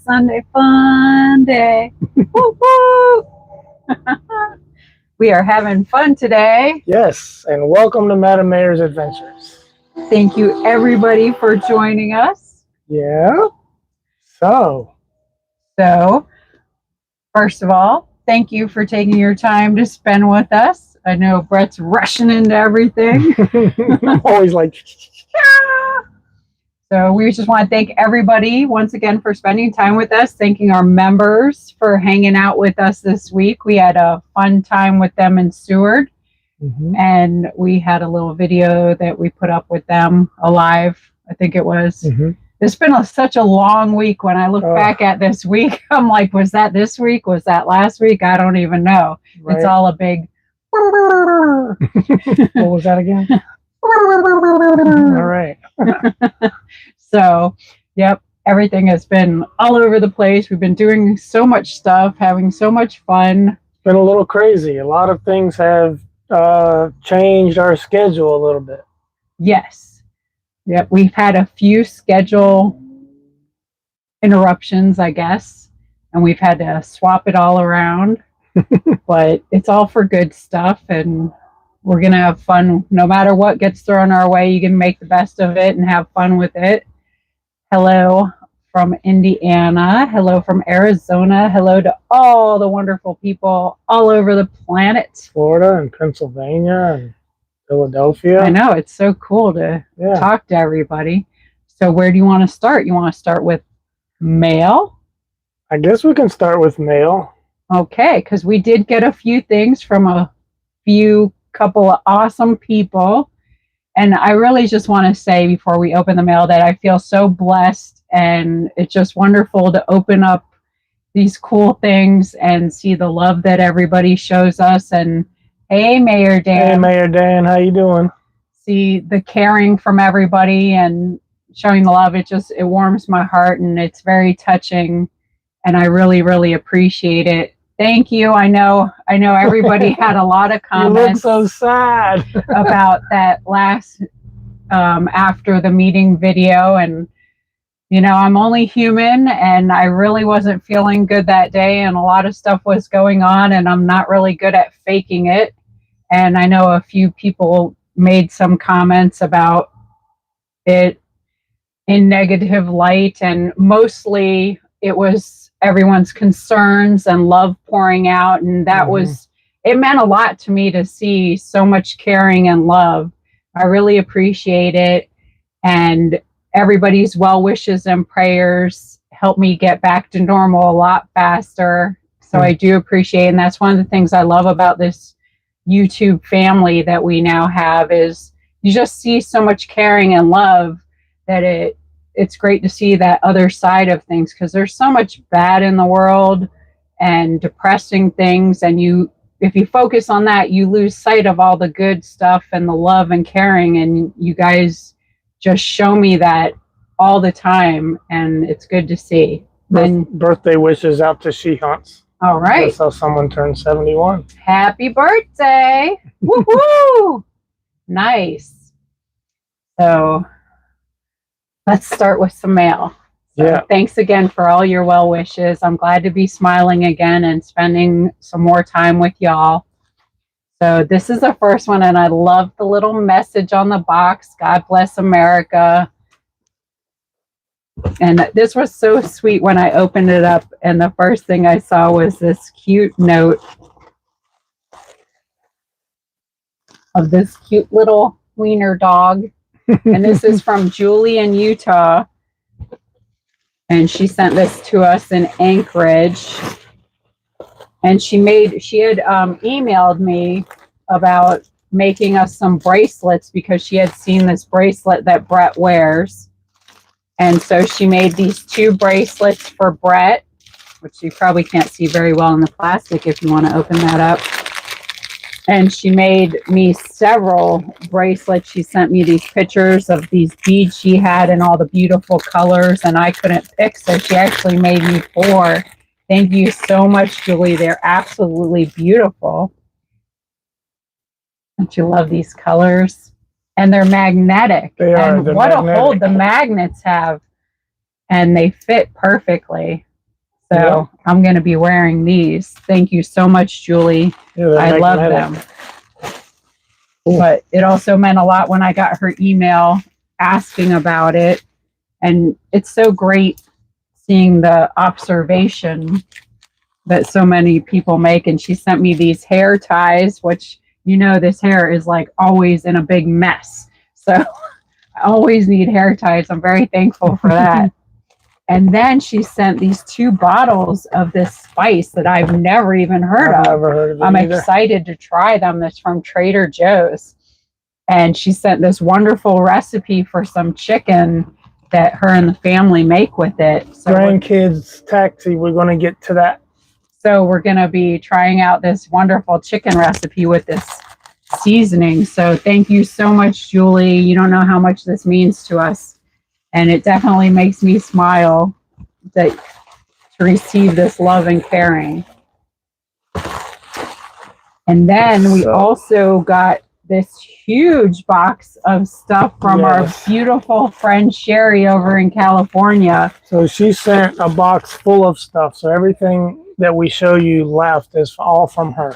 Sunday fun day. Woo woo! We are having fun today. Yes, and welcome to Madam Mayor's Adventures. Thank you, everybody, for joining us. Yeah. So, first of all, thank you for taking your time to spend with us. I know Brett's rushing into everything. always like. So we just want to thank everybody once again for spending time with us, thanking our members for hanging out with us this week. We had a fun time with them in Seward, and we had a little video that we put up with them alive, I think it was. It's been such a long week. When I look back at this week, I'm like, was that this week? Was that last week? I don't even know. Right. It's all a big... What was that again? All right. So, yep, everything has been all over the place. We've been doing so much stuff, having so much fun. It's been a little crazy. A lot of things have changed our schedule a little bit. Yes. Yep, we've had a few schedule interruptions, I guess, and we've had to swap it all around. But it's all for good stuff, and we're going to have fun. No matter what gets thrown our way, you can make the best of it and have fun with it. Hello from Indiana. Hello from Arizona. Hello to all the wonderful people all over the planet. Florida and Pennsylvania and Philadelphia. I know. It's so cool to talk to everybody. So where do you want to start? You want to start with mail? I guess we can start with mail. Okay, because we did get a few things from a couple of awesome people. And I really just want to say before we open the mail that I feel so blessed, and it's just wonderful to open up these cool things and see the love that everybody shows us. And hey, Mayor Dan. Hey, Mayor Dan, how you doing? See the caring from everybody and showing the love. It warms my heart, and it's very touching. And I really, really appreciate it. Thank you. I know everybody had a lot of comments. You look so sad about that last after the meeting video. And, I'm only human, and I really wasn't feeling good that day. And a lot of stuff was going on, and I'm not really good at faking it. And I know a few people made some comments about it in negative light, and mostly it was everyone's concerns and love pouring out, and that it meant a lot to me to see so much caring and love. I really appreciate it, and everybody's well wishes and prayers helped me get back to normal a lot faster. So I do appreciate it, and that's one of the things I love about this YouTube family that we now have, is you just see so much caring and love that it's great to see that other side of things, because there's so much bad in the world and depressing things. And if you focus on that, you lose sight of all the good stuff and the love and caring. And you guys just show me that all the time. And it's good to see. Birthday wishes out to She Hunts. All right. That's how someone turned 71. Happy birthday. Woohoo! Nice. So let's start with some mail. So thanks again for all your well wishes. I'm glad to be smiling again and spending some more time with y'all. So this is the first one, and I love the little message on the box. God bless America. And this was so sweet when I opened it up, and the first thing I saw was this cute note of this cute little wiener dog. And this is from Julie in Utah. And she sent this to us in Anchorage. And she had emailed me about making us some bracelets, because she had seen this bracelet that Brett wears. And so she made these 2 bracelets for Brett, which you probably can't see very well in the plastic if you want to open that up. And she made me several bracelets. She sent me these pictures of these beads she had and all the beautiful colors, and I couldn't pick, so she actually made me 4. Thank you so much, Julie. They're absolutely beautiful. Don't you love these colors? And they're magnetic. They are. And what a hold the magnets have. And they fit perfectly. So Yep. I'm going to be wearing these. Thank you so much, Julie. Yeah, they're I love magnetic. them. Cool. But it also meant a lot when I got her email asking about it. And it's so great seeing the observation that so many people make. And she sent me these hair ties, which, you know, this hair is like always in a big mess. So I always need hair ties. I'm very thankful for that. And then she sent these 2 bottles of this spice that I've never even heard I've of. never heard of it I'm either. excited to try them. That's from Trader Joe's. And she sent this wonderful recipe for some chicken that her and the family make with it. So Grandkids taxi, we're going to get to that. So we're going to be trying out this wonderful chicken recipe with this seasoning. So thank you so much, Julie. You don't know how much this means to us. And it definitely makes me smile to receive this love and caring. And then we also got this huge box of stuff from our beautiful friend Sherry over in California. So she sent a box full of stuff. So everything that we show you left is all from her.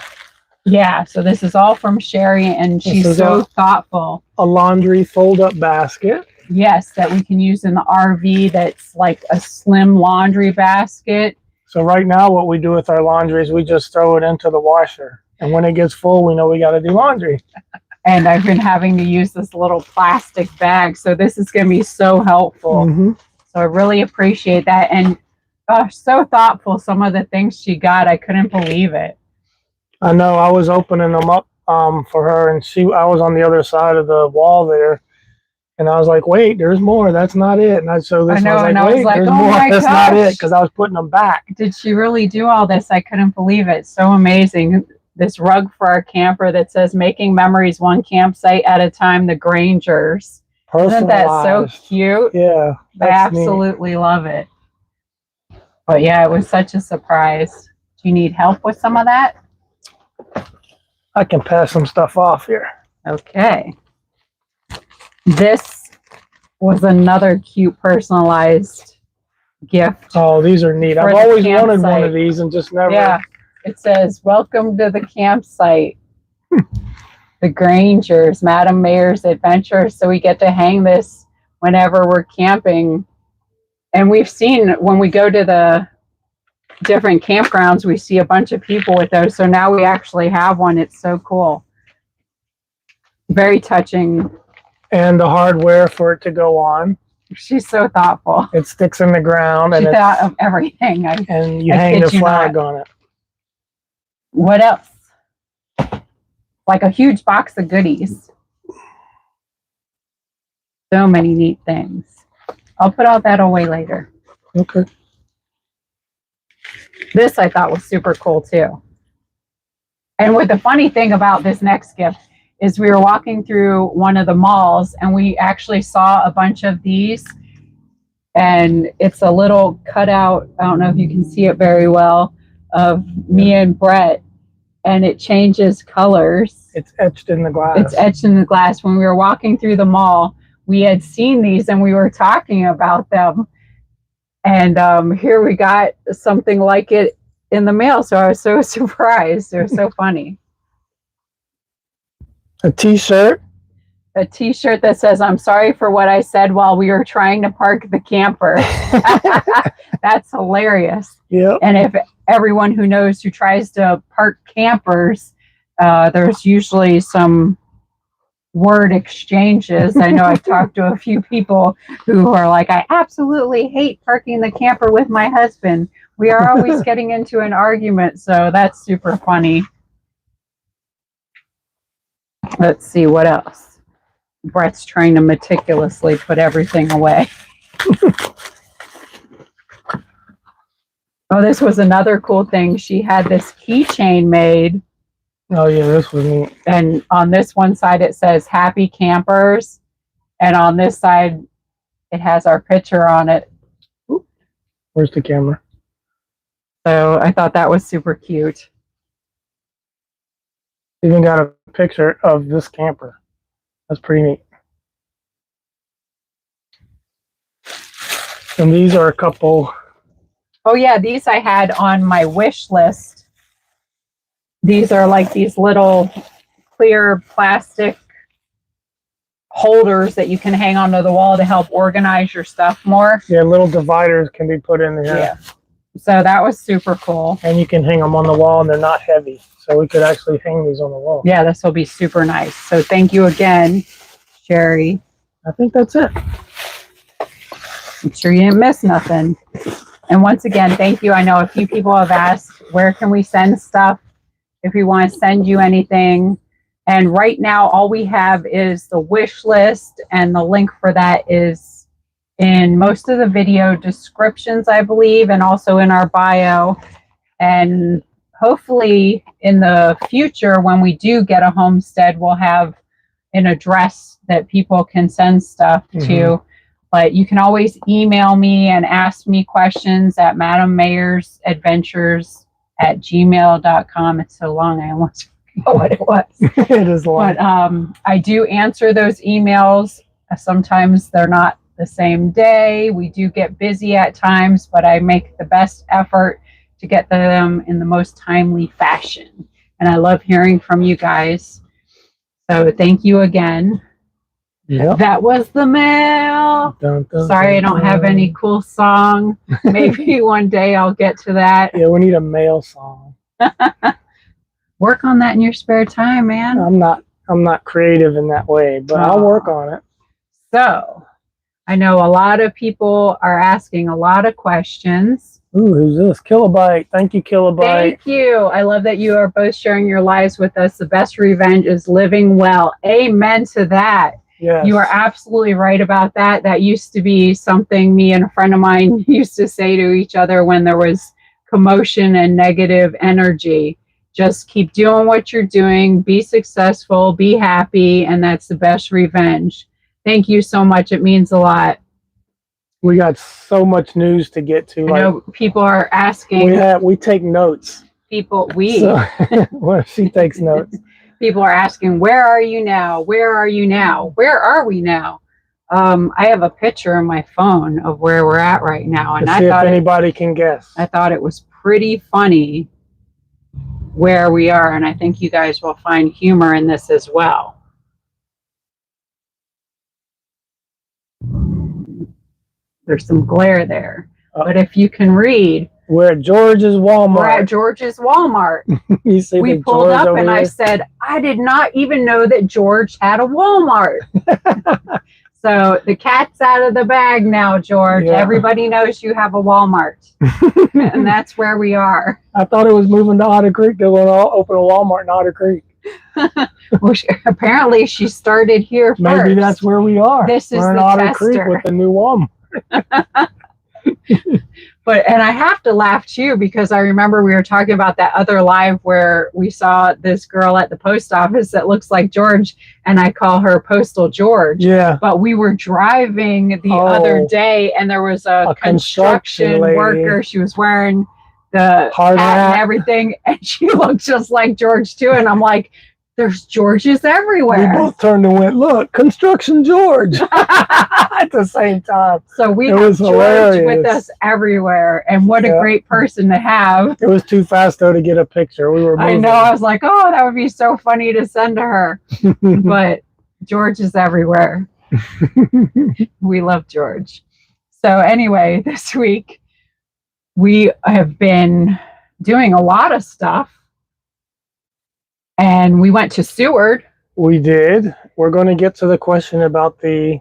Yeah, so this is all from Sherry, and she's so thoughtful. A laundry fold-up basket. Yes, that we can use in the RV. That's like a slim laundry basket. So right now what we do with our laundry is we just throw it into the washer. And when it gets full, we know we got to do laundry. And I've been having to use this little plastic bag. So this is going to be so helpful. Mm-hmm. So I really appreciate that. And so thoughtful, some of the things she got. I couldn't believe it. I know. I was opening them up for her, and I was on the other side of the wall there. And I was like, wait, there's more. That's not it. And I showed this. I was like, there's more. That's not it. Because I was putting them back. Did she really do all this? I couldn't believe it. So amazing. This rug for our camper that says making memories one campsite at a time, the Grangers. Isn't that so cute? Yeah. I absolutely love it. But yeah, it was such a surprise. Do you need help with some of that? I can pass some stuff off here. Okay. This was another cute personalized gift. Oh, these are neat. I've always wanted one of these and just never. Yeah. It says, welcome to the campsite. The Grangers, Madam Mayor's Adventure. So we get to hang this whenever we're camping. And we've seen when we go to the different campgrounds, we see a bunch of people with those. So now we actually have one. It's so cool. Very touching. And the hardware for it to go on. She's so thoughtful. It sticks in the ground. She thought of everything. And you hang the flag on it. What else? Like a huge box of goodies. So many neat things. I'll put all that away later. Okay. This I thought was super cool too. And what the funny thing about this next gift is we were walking through one of the malls and we actually saw a bunch of these. And it's a little cutout, I don't know if you can see it very well, of me and Brett. And it changes colors. It's etched in the glass. It's etched in the glass. When we were walking through the mall, we had seen these and we were talking about them. And here we got something like it in the mail. So I was so surprised. It was so funny. A t-shirt. A t-shirt that says, I'm sorry for what I said while we were trying to park the camper. That's hilarious. Yeah. And if everyone who knows who tries to park campers, there's usually some word exchanges. I know I've talked to a few people who are like, I absolutely hate parking the camper with my husband. We are always getting into an argument. So that's super funny. Let's see what else. Brett's trying to meticulously put everything away. Oh, this was another cool thing. She had this keychain made. Oh, yeah, this was neat. And on this one side, it says Happy Campers. And on this side, it has our picture on it. Ooh, where's the camera? So I thought that was super cute. Even got a picture of this camper. That's pretty neat. And these are a couple Oh yeah, these I had on my wish list. These are like these little clear plastic holders that you can hang onto the wall to help organize your stuff more. Yeah, little dividers can be put in there. Yeah. So that was super cool. And you can hang them on the wall and they're not heavy. So we could actually hang these on the wall. Yeah, this will be super nice. So thank you again, Sherry. I think that's it. I'm sure you didn't miss nothing. And once again, thank you. I know a few people have asked, where can we send stuff if we want to send you anything? And right now, all we have is the wish list, and the link for that is in most of the video descriptions, I believe, and also in our bio. And hopefully in the future, when we do get a homestead, we'll have an address that people can send stuff to. But you can always email me and ask me questions at madammayersadventures@gmail.com. It's so long, I almost forgot what it was. It is long. But I do answer those emails. Sometimes they're not the same day. We do get busy at times, but I make the best effort to get them in the most timely fashion. And I love hearing from you guys. So thank you again. Yep. That was the mail. Dun, dun, Sorry, dun, I don't have any cool song. Maybe one day I'll get to that. Yeah, we need a mail song. Work on that in your spare time, man. I'm not creative in that way, but I'll work on it. So, I know a lot of people are asking a lot of questions. Ooh, who's this? Kilobyte. Thank you, Kilobyte. Thank you. I love that you are both sharing your lives with us. The best revenge is living well. Amen to that. Yes. You are absolutely right about that. That used to be something me and a friend of mine used to say to each other when there was commotion and negative energy. Just keep doing what you're doing, be successful, be happy, and that's the best revenge. Thank you so much. It means a lot. We got so much news to get to. I know people are asking. We take notes. Well, she takes notes. People are asking, where are you now? Where are you now? Where are we now? I have a picture on my phone of where we're at right now. And I thought if anybody can guess. I thought it was pretty funny where we are. And I think you guys will find humor in this as well. There's some glare there. But if you can read, we're at George's Walmart. We're at George's Walmart. You see we pulled up and I said, I did not even know that George had a Walmart. So the cat's out of the bag now, George. Yeah. Everybody knows you have a Walmart. And that's where we are. I thought it was moving to Otter Creek. They were going to open a Walmart in Otter Creek. Well, apparently she started here first. Maybe that's where we are. We're in Otter Creek with the new Walmart. And I have to laugh too, because I remember we were talking about that other live where we saw this girl at the post office that looks like George, and I call her Postal George. Yeah. But we were driving the other day, and there was a construction worker. She was wearing the hat and everything, and she looked just like George too. And I'm like, there's Georges everywhere. We both turned and went, look, Construction George at the same time. So we have George with us everywhere. And what a great person to have. It was too fast, though, to get a picture. We were moving. I know. I was like, oh, that would be so funny to send to her. But George is everywhere. We love George. So anyway, this week we have been doing a lot of stuff. And we went to Seward. We did. We're going to get to the question about the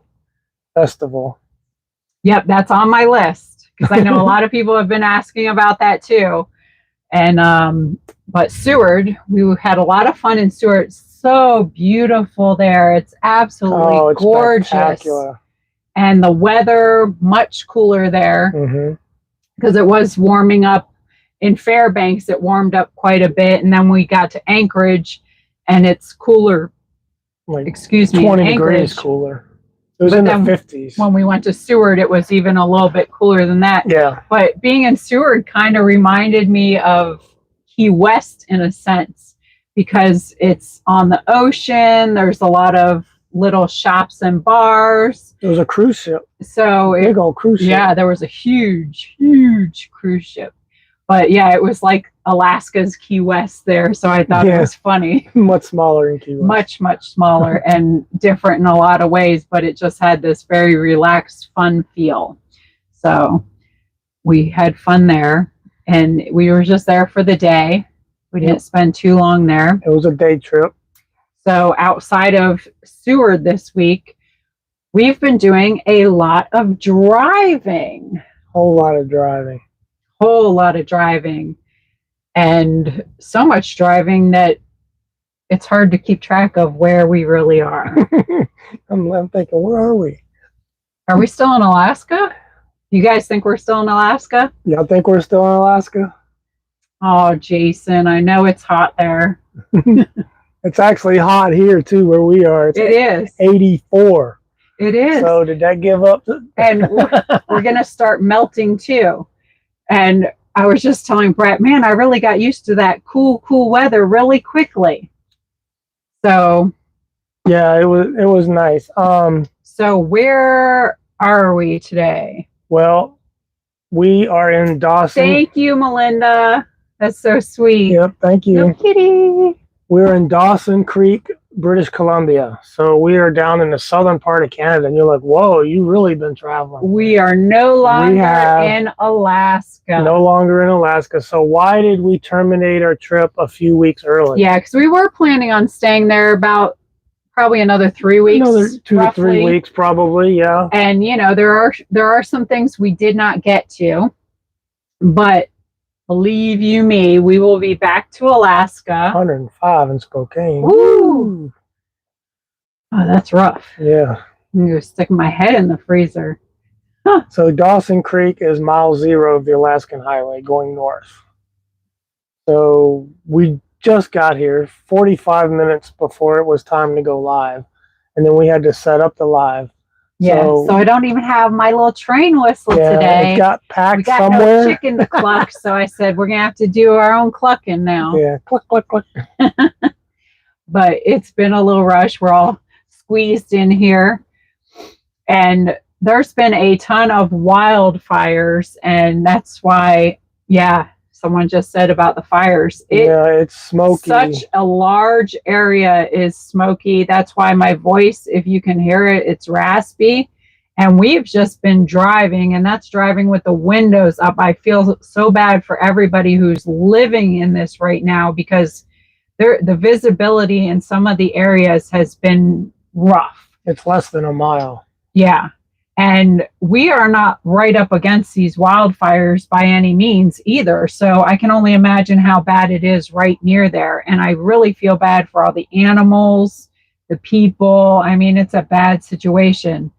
festival. Yep, that's on my list because I know a lot of people have been asking about that too. And but Seward, we had a lot of fun in Seward. It's so beautiful there. It's absolutely gorgeous. Spectacular. And the weather much cooler there because it was warming up. In Fairbanks, it warmed up quite a bit, and then we got to Anchorage, and it's cooler. 20 degrees cooler. It was in the 50s. When we went to Seward, it was even a little bit cooler than that. Yeah. But being in Seward kind of reminded me of Key West in a sense, because it's on the ocean. There's a lot of little shops and bars. It was a cruise ship. So big old cruise ship. Yeah, there was a huge cruise ship. But yeah, it was like Alaska's Key West there. So I thought it was funny. Much smaller in Key West. Much smaller and different in a lot of ways, but it just had this very relaxed, fun feel. So we had fun there, and we were just there for the day. We didn't spend too long there. It was a day trip. So outside of Seward this week, we've been doing a lot of driving. Whole lot of driving. And so much driving that it's hard to keep track of where we really are. I'm thinking, where are we? Are we still in Alaska? You guys think we're still in Alaska? Y'all think we're still in Alaska? Oh, Jason, I know it's hot there. It's actually hot here too, where we are. It is 84. It is. So did that give up? And we're going to start melting too. And I was just telling Brett, man, I really got used to that cool weather really quickly. So yeah, it was nice. So where are we today? Well, we are in Dawson. Thank you, Melinda. That's so sweet. Yep, thank you. No kitty. We're in Dawson Creek, British Columbia. So we are down in the southern part of Canada, and you're like, whoa, you've really been traveling. We are no longer in Alaska. No longer in Alaska. So why did we terminate our trip a few weeks early? Yeah, because we were planning on staying there about probably another 3 weeks. Another 2 to 3 weeks, probably, yeah. And, you know, there are some things we did not get to, but believe you me, we will be back to Alaska. 105 in Spokane. Woo! Oh, that's rough. Yeah. I'm going to stick my head in the freezer. Huh. So Dawson Creek is mile 0 of the Alaskan Highway going north. So we just got here 45 minutes before it was time to go live. And then we had to set up the live. Yeah, so I don't even have my little train whistle today. It got packed we got somewhere. No chicken to cluck, so I said we're gonna have to do our own clucking now. Yeah, cluck, cluck, cluck. But it's been a little rush. We're all squeezed in here, and there's been a ton of wildfires, and that's why, yeah, someone just said about the fires. It's smoky. Such a large area is smoky. That's why my voice, if you can hear it, it's raspy. And we've just been driving, and that's driving with the windows up. I feel so bad for everybody who's living in this right now, because the visibility in some of the areas has been rough. It's less than a mile. Yeah. And we are not right up against these wildfires by any means either. So I can only imagine how bad it is right near there. And I really feel bad for all the animals, the people. I mean, it's a bad situation.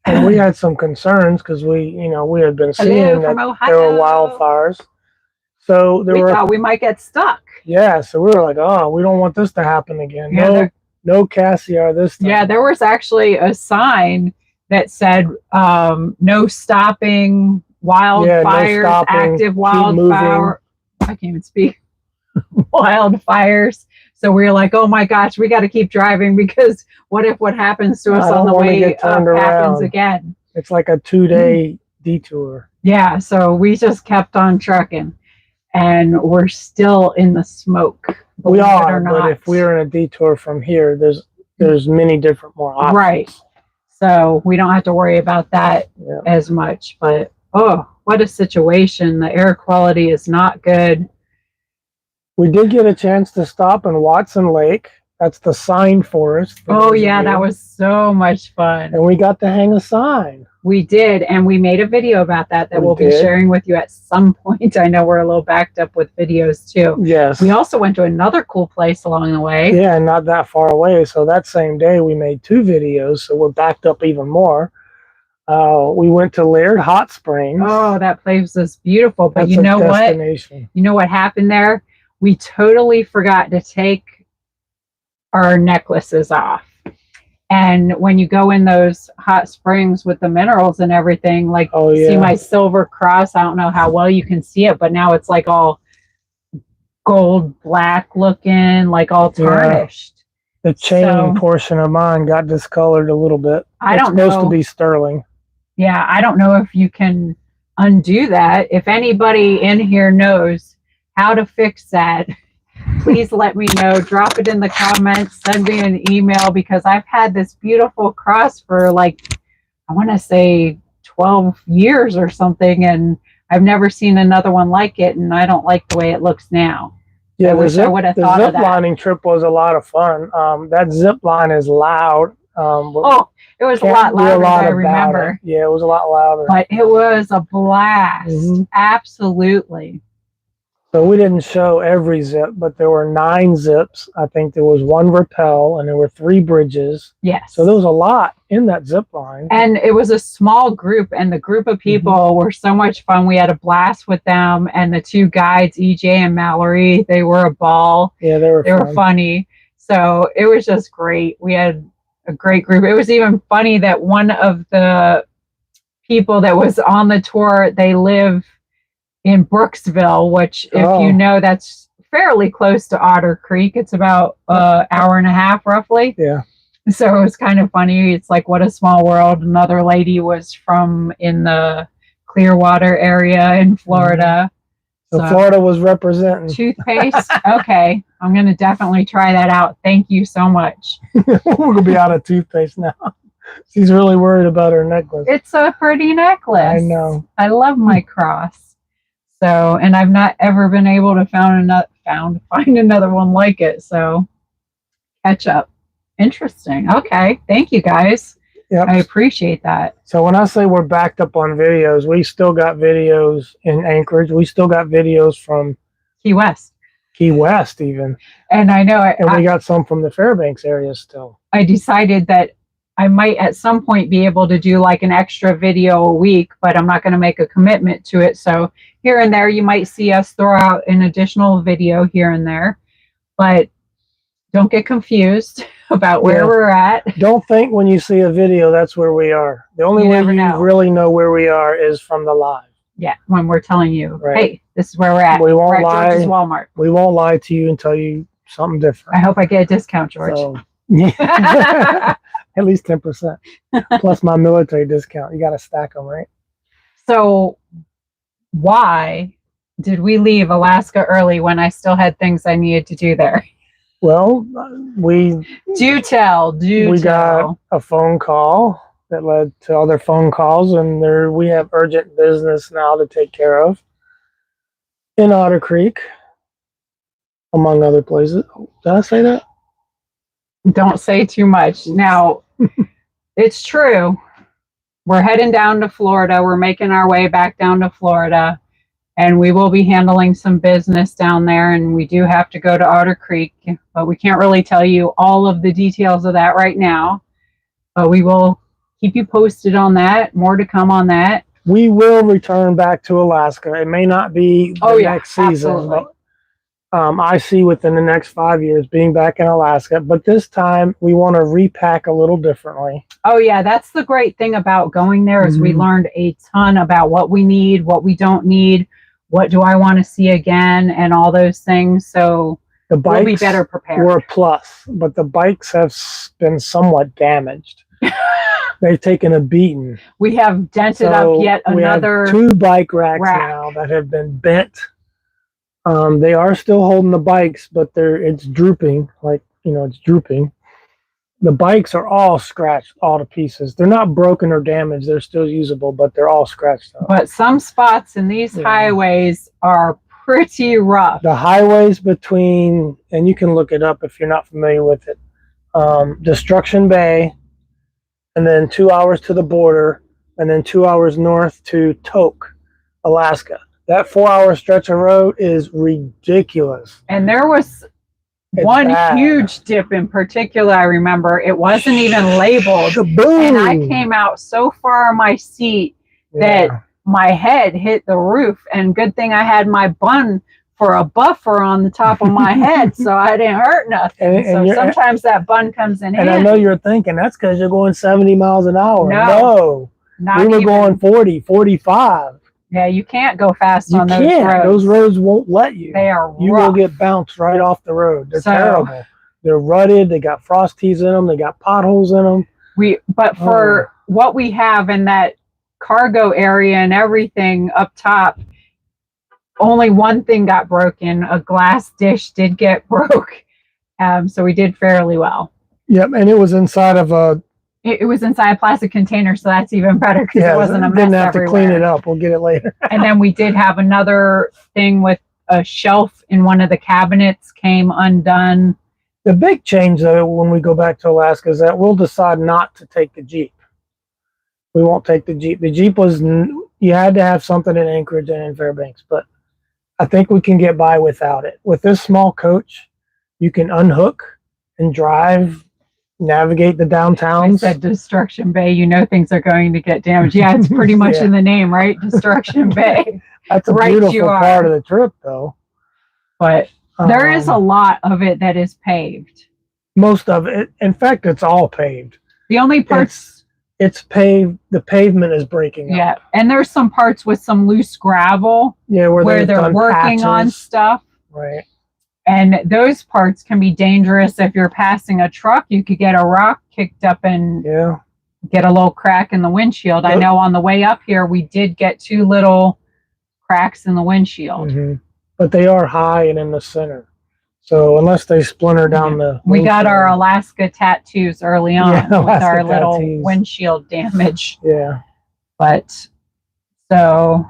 And we had some concerns because we had been seeing that there were wildfires. So we thought we might get stuck. Yeah. So we were like, oh, we don't want this to happen again. Yeah, no cassiar this time. Yeah, there was actually a sign that said no stopping wildfires, no stopping, active wildfire. I can't even speak. Wildfires. So we were like, oh my gosh, we got to keep driving, because what if what happens to us on the way up happens again? It's like a 2-day detour. Yeah, so we just kept on trucking, and we're still in the smoke. We are, but if we're in a detour from here, there's many different more options. Right. So we don't have to worry about that as much. But, oh, what a situation. The air quality is not good. We did get a chance to stop in Watson Lake. That's the sign forest. Oh, yeah, that was so much fun. And we got to hang a sign. We did, and we made a video about that we'll be sharing with you at some point. I know we're a little backed up with videos, too. Yes. We also went to another cool place along the way. Yeah, not that far away. So that same day, we made 2 videos, so we're backed up even more. We went to Laird Hot Springs. Oh, that place was beautiful. But you know what? You know what happened there? We totally forgot to take our necklaces off. And when you go in those hot springs with the minerals and everything, like, see my silver cross? I don't know how well you can see it, but now it's like all gold black looking, like all tarnished. The chain portion of mine got discolored a little bit. It's supposed to be sterling. Yeah, I don't know if you can undo that. If anybody in here knows how to fix that, please let me know. Drop it in the comments. Send me an email, because I've had this beautiful cross for like, I want to say 12 years or something, and I've never seen another one like it, and I don't like the way it looks now. Yeah, the zip lining trip was a lot of fun. That zip line is loud. It was a lot louder than I remember. Yeah, it was a lot louder. But it was a blast. Absolutely. So we didn't show every zip, but there were 9 zips. I think there was 1 rappel, and there were 3 bridges. Yes. So there was a lot in that zip line. And it was a small group, and the group of people were so much fun. We had a blast with them, and the 2 guides, EJ and Mallory, they were a ball. Yeah, they were funny. So it was just great. We had a great group. It was even funny that one of the people that was on the tour, they live in Brooksville, which, if you know, that's fairly close to Otter Creek. It's about an hour and a half, roughly. Yeah. So it was kind of funny. It's like, what a small world. Another lady was in the Clearwater area in Florida. So Florida was representing. Toothpaste. Okay. I'm going to definitely try that out. Thank you so much. We're going to be out of toothpaste now. She's really worried about her necklace. It's a pretty necklace. I know. I love my cross. So, and I've not ever been able to find another one like it. So, catch up. Interesting. Okay. Thank you, guys. Yep. I appreciate that. So when I say we're backed up on videos, we still got videos in Anchorage. We still got videos from Key West. Key West, even. And I know. And we got some from the Fairbanks area still. I decided that I might at some point be able to do like an extra video a week, but I'm not going to make a commitment to it. So here and there, you might see us throw out an additional video here and there, but don't get confused about where we're at. Don't think when you see a video, that's where we are. The only way you really know where we are is from the live. Yeah, when we're telling you, hey, this is where we're at. We won't lie. George's Walmart. We won't lie to you and tell you something different. I hope I get a discount, George. So, yeah. At least 10%. Plus my military discount. You got to stack them, right? So why did we leave Alaska early when I still had things I needed to do there? Well, we got a phone call that led to other phone calls, and we have urgent business now to take care of in Otter Creek, among other places. Did I say that? Don't say too much. Now, it's true. We're heading down to Florida. We're making our way back down to Florida, and we will be handling some business down there, and we do have to go to Otter Creek, but we can't really tell you all of the details of that right now, but we will keep you posted on that. More to come on that. We will return back to Alaska. It may not be the next season, but I see within the next 5 years being back in Alaska, but this time we want to repack a little differently. Oh yeah, that's the great thing about going there is we learned a ton about what we need, what we don't need, what do I want to see again, and all those things. So the bikes we'll be better prepared. Were a plus, but the bikes have been somewhat damaged. They've taken a beating. We have dented up yet another. We have 2 bike racks now that have been bent. They are still holding the bikes, but it's drooping, it's drooping. The bikes are all scratched all to pieces. They're not broken or damaged. They're still usable, but they're all scratched up. But some spots in these highways are pretty rough. The highways between, and you can look it up if you're not familiar with it, Destruction Bay, and then 2 hours to the border, and then 2 hours north to Tok, Alaska. That 4-hour stretch of road is ridiculous. And there was one huge dip in particular, I remember. It wasn't even labeled. Shaboom. And I came out so far on my seat that my head hit the roof. And good thing I had my bun for a buffer on the top of my head, so I didn't hurt nothing. And so sometimes that bun comes in handy. And I know you're thinking, that's because you're going 70 miles an hour. No. We were going 40, 45. Yeah, you can't go fast on those roads. Those roads won't let you. They are rough. You will get bounced right off the road. They're terrible. they're rutted. They got frost tees in them. They got potholes in them. But for what we have in that cargo area and everything up top, only one thing got broken. A glass dish did get broke. So we did fairly well. Yep, and it was inside of a... It was inside a plastic container, so that's even better because it wasn't a mess didn't have to clean it up. We'll get it later. And then we did have another thing with a shelf in one of the cabinets came undone. The big change, though, when we go back to Alaska is that we'll decide not to take the Jeep. We won't take the Jeep. The Jeep was... You had to have something in Anchorage and in Fairbanks, but I think we can get by without it. With this small coach, you can unhook and drive, navigate the downtowns. I said Destruction Bay. You know things are going to get damaged. Yeah, it's pretty much in the name, right? Destruction Bay. That's a beautiful part of the trip, though. But there is a lot of it that is paved. Most of it. In fact, it's all paved. The only parts... It's paved. The pavement is breaking up. Yeah, and there's some parts with some loose gravel. Yeah, where they're working on stuff. Right. And those parts can be dangerous if you're passing a truck. You could get a rock kicked up and get a little crack in the windshield. I know on the way up here, we did get 2 little cracks in the windshield. Mm-hmm. But they are high and in the center. So unless they splinter down the... We got our Alaska tattoos early on with our little windshield damage. Yeah. But so...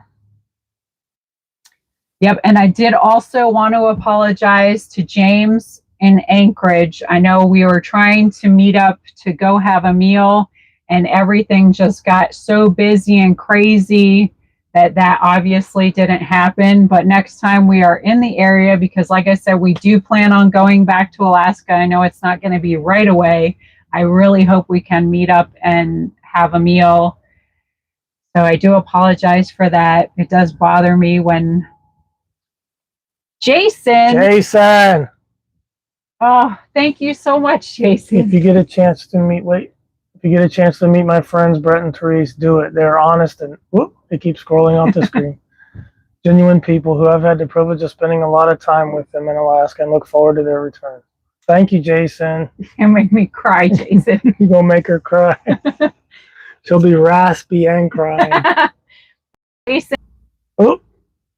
Yep, and I did also want to apologize to James in Anchorage. I know we were trying to meet up to go have a meal, and everything just got so busy and crazy that obviously didn't happen. But next time we are in the area, because like I said, we do plan on going back to Alaska. I know it's not going to be right away. I really hope we can meet up and have a meal. So I do apologize for that. It does bother me when... Jason. Oh, thank you so much, Jason. If you get a chance to meet my friends, Brett and Therese, do it. They're honest and it keeps scrolling off the screen. Genuine people who I've had the privilege of spending a lot of time with them in Alaska and look forward to their return. Thank you, Jason. You make me cry, Jason. You're going to make her cry. She'll be raspy and crying. Jason. Oh.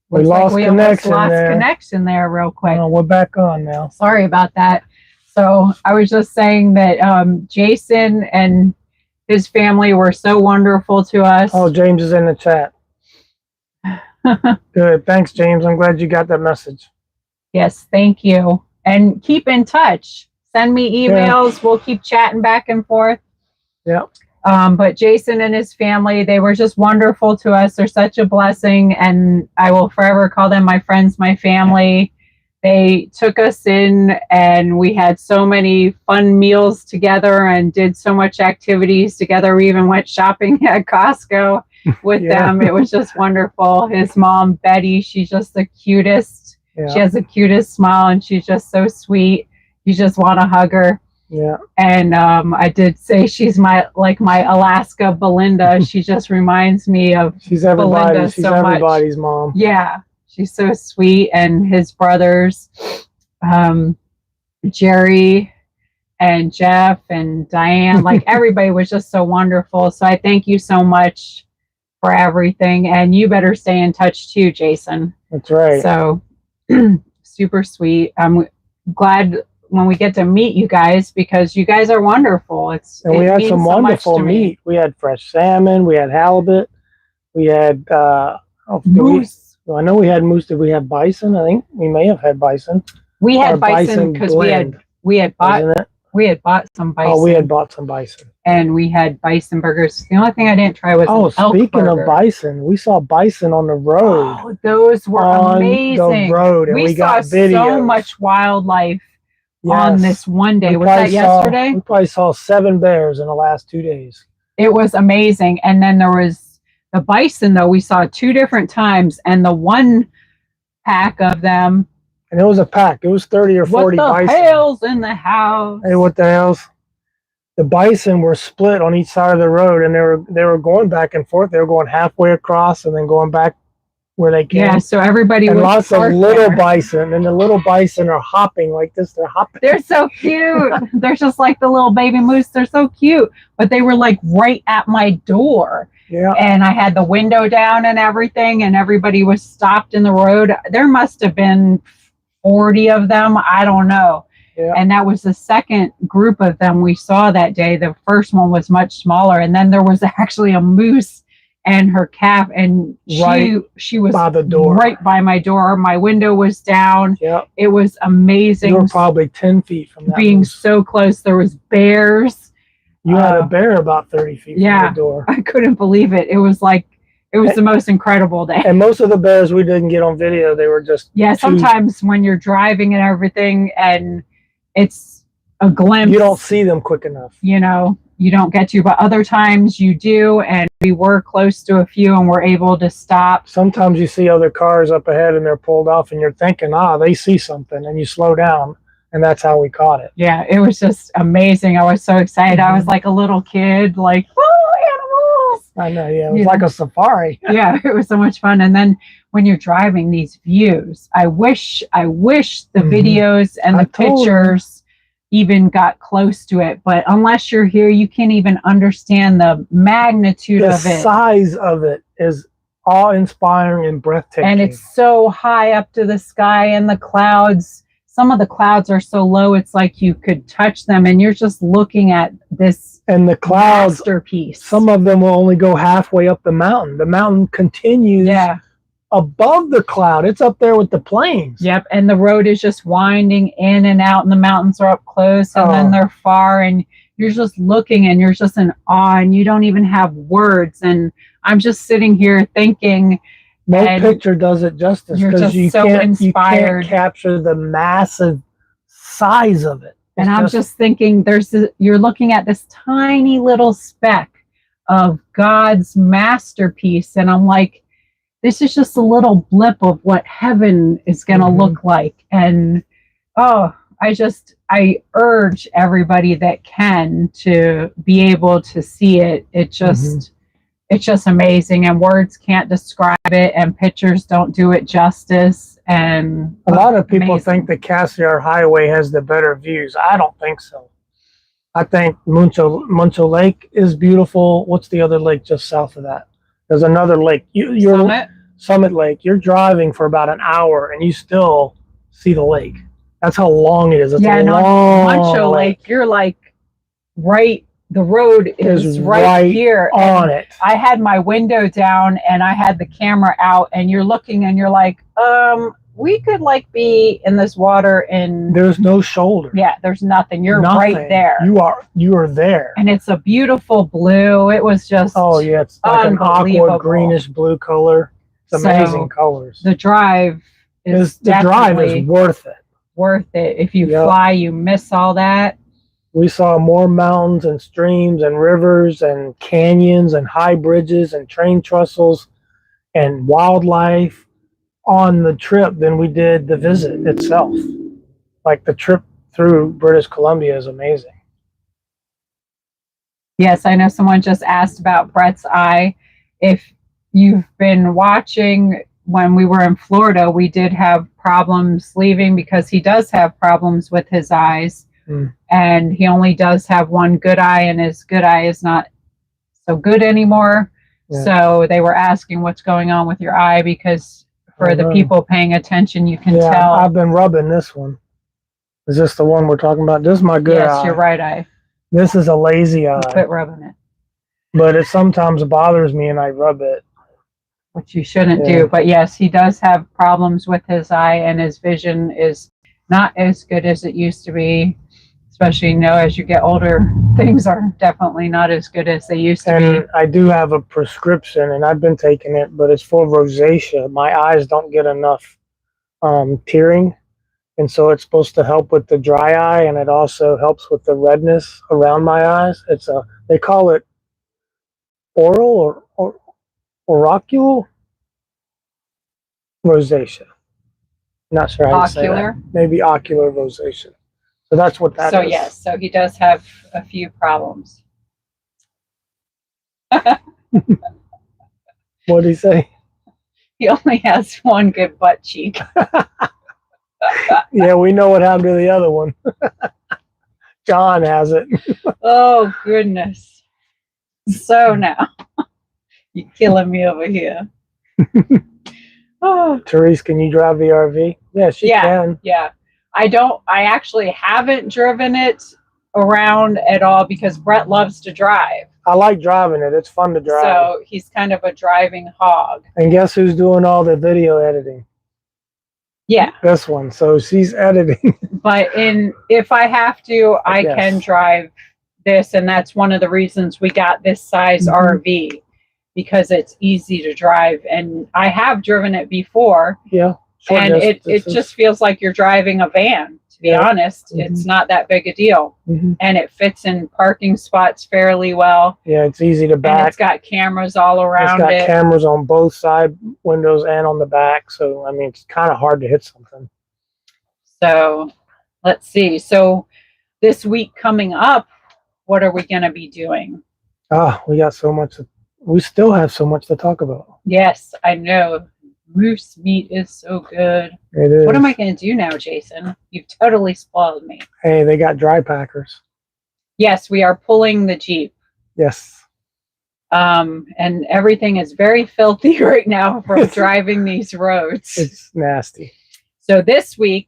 We lost connection there real quick. Oh, we're back on now. Sorry about that. So I was just saying that Jason and his family were so wonderful to us. Oh, James is in the chat. Good. Thanks, James. I'm glad you got that message. Yes, thank you. And keep in touch. Send me emails. Yeah. We'll keep chatting back and forth. Yeah. But Jason and his family, they were just wonderful to us. They're such a blessing, and I will forever call them my friends, my family. They took us in, and we had so many fun meals together and did so much activities together. We even went shopping at Costco with them. It was just wonderful. His mom, Betty, she's just the cutest. Yeah. She has the cutest smile, and she's just so sweet. You just want to hug her. Yeah. And I did say she's my Alaska Belinda. She just reminds me of Belinda she's everybody's mom. Yeah. She's so sweet. And his brothers, Jerry and Jeff and Diane, like everybody was just so wonderful. So I thank you so much for everything. And you better stay in touch too, Jason. That's right. So super sweet. I'm glad when we get to meet you guys, because you guys are wonderful. And we had some wonderful meat. We had fresh salmon. We had halibut. We had moose. I know we had moose. Did we have bison? I think we may have had bison. We had bison because we had bought some bison. Oh, we had bought some bison. And we had bison burgers. The only thing I didn't try was speaking of bison, we saw bison on the road. Oh, those were amazing. On the road, and we got videos. So much wildlife. Yes. On this one day. Was that yesterday? We probably saw 7 bears in the last 2 days. It was amazing. And then there was the bison, though. We saw 2 different times, and the one pack of them. And it was a pack. It was 30 or 40 bison. What the hell's in the house? Hey, what the hell's? The bison were split on each side of the road, and they were going back and forth. They were going halfway across and then going back where they came. Yeah, so everybody and was lots of little there. bison, and the little bison are hopping like this. They're hopping. They're so cute. They're just like the little baby moose. They're so cute. But they were like right at my door. Yeah. And I had the window down and everything, and everybody was stopped in the road. There must have been 40 of them. I don't know. Yeah. And that was the second group of them we saw that day. The first one was much smaller. And then there was actually a moose and her calf, and she was by the door, right by my door. My window was down. Yeah, it was amazing. You were probably 10 feet from that being moose. So close. There was bears. You had a bear about 30 feet from the door. I couldn't believe it. It was the most incredible day. And most of the bears we didn't get on video. They were just sometimes when you're driving and everything, and it's a glimpse, you don't see them quick enough. You don't get to, but other times you do, and we were close to a few and we're able to stop. Sometimes you see other cars up ahead and they're pulled off and you're thinking, they see something, and you slow down, and that's how we caught it. Yeah, it was just amazing. I was so excited. I was like a little kid, like, animals. I know, yeah. It was like a safari. Yeah, it was so much fun. And then when you're driving these views, I wish the videos and the pictures even got close to it, but unless you're here, you can't even understand the magnitude of it. The size of it is awe-inspiring and breathtaking. And it's so high up to the sky, and the clouds, some of the clouds are so low, it's like you could touch them, and you're just looking at this masterpiece. Some of them will only go halfway up the mountain. The mountain continues above the cloud. It's up there with the plains. Yep, and the road is just winding in and out, and the mountains are up close, and then they're far, and you're just looking, and you're just in awe, and you don't even have words. And I'm just sitting here thinking, no picture does it justice, because you can't capture the massive size of it. And I'm just thinking, you're looking at this tiny little speck of God's masterpiece, and I'm like, this is just a little blip of what heaven is going to look like. And I urge everybody that can to be able to see it. It's just amazing, and words can't describe it, and pictures don't do it justice. And a lot of people think the Cassiar Highway has the better views. I don't think so. I think Muncho Lake is beautiful. What's the other lake just south of that? There's another lake. Summit Lake. You're driving for about an hour and you still see the lake. That's how long it is. It's a long Muncho Lake. You're like right. The road is right here on it. I had my window down and I had the camera out, and you're looking and you're like, we could like be in this water, and there's no shoulder. Yeah, there's nothing. You're right there. You are there. And it's a beautiful blue. It was just it's like an aqua greenish blue color. It's amazing colors. The drive is worth it. Worth it. If you fly, you miss all that. We saw more mountains and streams and rivers and canyons and high bridges and train trestles and wildlife on the trip than we did the visit itself. Like, the trip through British Columbia is amazing. Yes, I know someone just asked about Brett's eye. If you've been watching, when we were in Florida, we did have problems leaving because he does have problems with his eyes. And he only does have one good eye, and his good eye is not so good anymore. So they were asking what's going on with your eye, because for the people paying attention, you can tell. I've been rubbing this one. Is this the one we're talking about? This is my good eye. Yes, your right eye. This is a lazy eye. Quit rubbing it. But it sometimes bothers me and I rub it. Which you shouldn't do. But yes, he does have problems with his eye, and his vision is not as good as it used to be. Especially, as you get older, things are definitely not as good as they used to be. And I do have a prescription, and I've been taking it, but it's for rosacea. My eyes don't get enough tearing, and so it's supposed to help with the dry eye, and it also helps with the redness around my eyes. They call it oral or auricular rosacea. Not sure how to say that. Maybe ocular rosacea. So that's what that is. So yes, so he does have a few problems. What did he say? He only has one good butt cheek. Yeah, we know what happened to the other one. John has it. Oh, goodness. So now, you're killing me over here. Oh. Therese, can you drive the RV? Yeah, she can. Yeah. I actually haven't driven it around at all because Brett loves to drive. I like driving it. It's fun to drive. So he's kind of a driving hog. And guess who's doing all the video editing? Yeah. This one. So she's editing. But if I have to, I can drive this. And that's one of the reasons we got this size RV, because it's easy to drive. And I have driven it before. Yeah. And it just feels like you're driving a van, to be honest. It's not that big a deal. And it fits in parking spots fairly well. Yeah, it's easy to back. And it's got cameras all around it. It's got cameras on both side windows and on the back. So, I mean, it's kind of hard to hit something. So, let's see. So, this week coming up, what are we going to be doing? We got so much. We still have so much to talk about. Yes, I know. Moose meat is so good. It is. What am I going to do now, Jason? You've totally spoiled me. Hey, they got dry packers. Yes, we are pulling the Jeep. Yes. And everything is very filthy right now from driving these roads. It's nasty. So this week,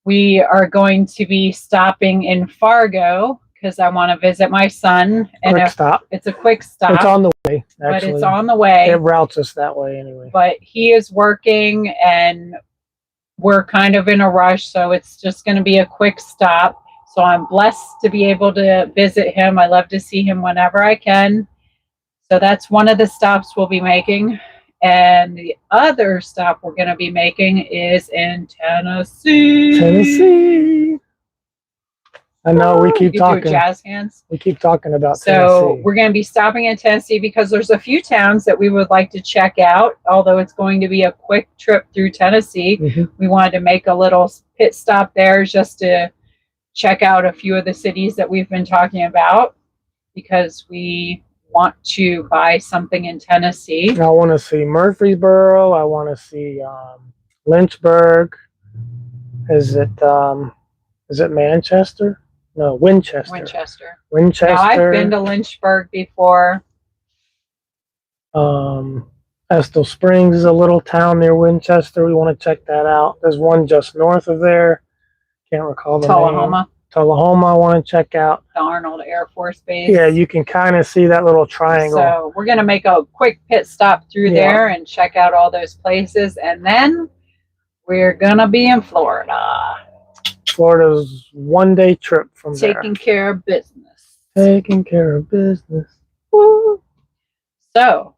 we are going to be stopping in Fargo because I want to visit my son. And quick stop. It's a quick stop. It's on the way, actually. But it's on the way. It routes us that way anyway. But he is working and we're kind of in a rush, so it's just going to be a quick stop. So I'm blessed to be able to visit him. I love to see him whenever I can. So that's one of the stops we'll be making. And the other stop we're going to be making is in Tennessee. Tennessee. I know we keep talking. Do jazz hands. We keep talking about Tennessee. So we're going to be stopping in Tennessee because there's a few towns that we would like to check out. Although it's going to be a quick trip through Tennessee, we wanted to make a little pit stop there just to check out a few of the cities that we've been talking about because we want to buy something in Tennessee. I want to see Murfreesboro. I want to see Lynchburg. Is it Manchester? No, Winchester. Now, I've been to Lynchburg before. Estill Springs is a little town near Winchester. We want to check that out. There's one just north of there. Can't recall the name. Tullahoma, I want to check out. The Arnold Air Force Base. Yeah, you can kind of see that little triangle. So we're going to make a quick pit stop through there and check out all those places. And then we're going to be in Florida. Florida's one-day trip from there. Taking care of business. Taking care of business. Woo. So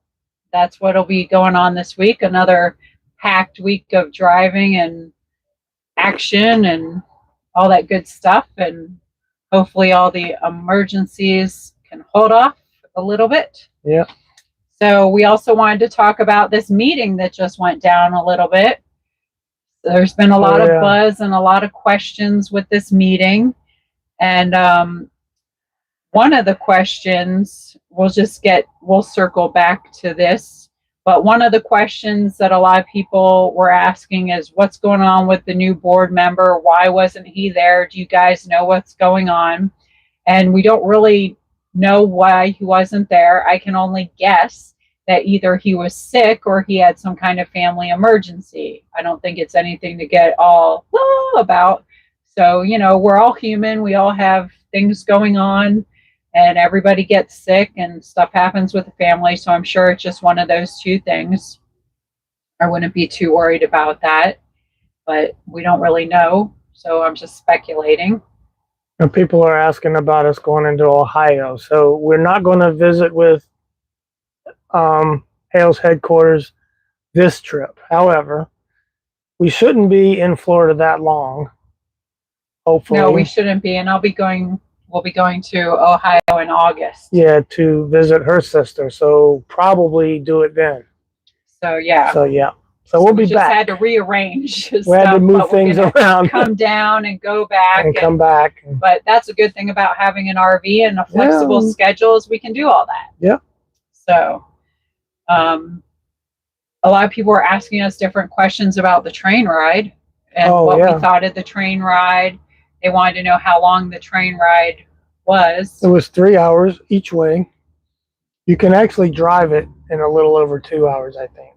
that's what'll be going on this week. Another packed week of driving and action and all that good stuff. And hopefully all the emergencies can hold off a little bit. Yeah. So we also wanted to talk about this meeting that just went down a little bit. There's been a lot of buzz and a lot of questions with this meeting. And one of the questions, we'll circle back to this, but one of the questions that a lot of people were asking is what's going on with the new board member? Why wasn't he there? Do you guys know what's going on? And we don't really know why he wasn't there. I can only guess that either he was sick or he had some kind of family emergency. I don't think it's anything to get all about. So, we're all human. We all have things going on and everybody gets sick and stuff happens with the family. So I'm sure it's just one of those two things. I wouldn't be too worried about that, but we don't really know. So I'm just speculating. And people are asking about us going into Ohio. So we're not going to visit with Hale's headquarters this trip. However, we shouldn't be in Florida that long. Hopefully. No, we shouldn't be. And we'll be going to Ohio in August. Yeah, to visit her sister. So probably do it then. So yeah. So we'll be back. We just had to rearrange. We had to move things around. Come down and go back. And come back. But that's a good thing about having an RV and a flexible schedule is we can do all that. Yeah. So, a lot of people were asking us different questions about the train ride and what we thought of the train ride. They wanted to know how long the train ride was. It was 3 hours each way. You can actually drive it in a little over 2 hours, I think.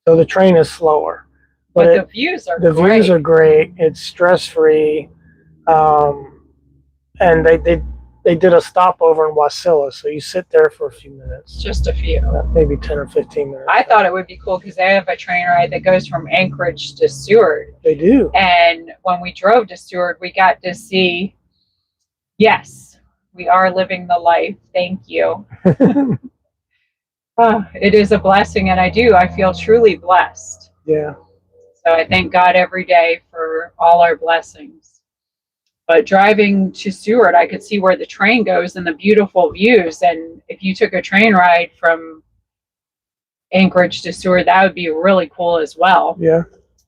So the train is slower. But the views are great. The views are great. It's stress-free. And they did a stopover in Wasilla, so you sit there for a few minutes. Just a few. Maybe 10 or 15 minutes. I thought it would be cool because they have a train ride that goes from Anchorage to Seward. They do. And when we drove to Seward, we got to see, yes, we are living the life. Thank you. It is a blessing, and I feel truly blessed. Yeah. So I thank God every day for all our blessings. But driving to Seward, I could see where the train goes and the beautiful views. And if you took a train ride from Anchorage to Seward, that would be really cool as well. Yeah.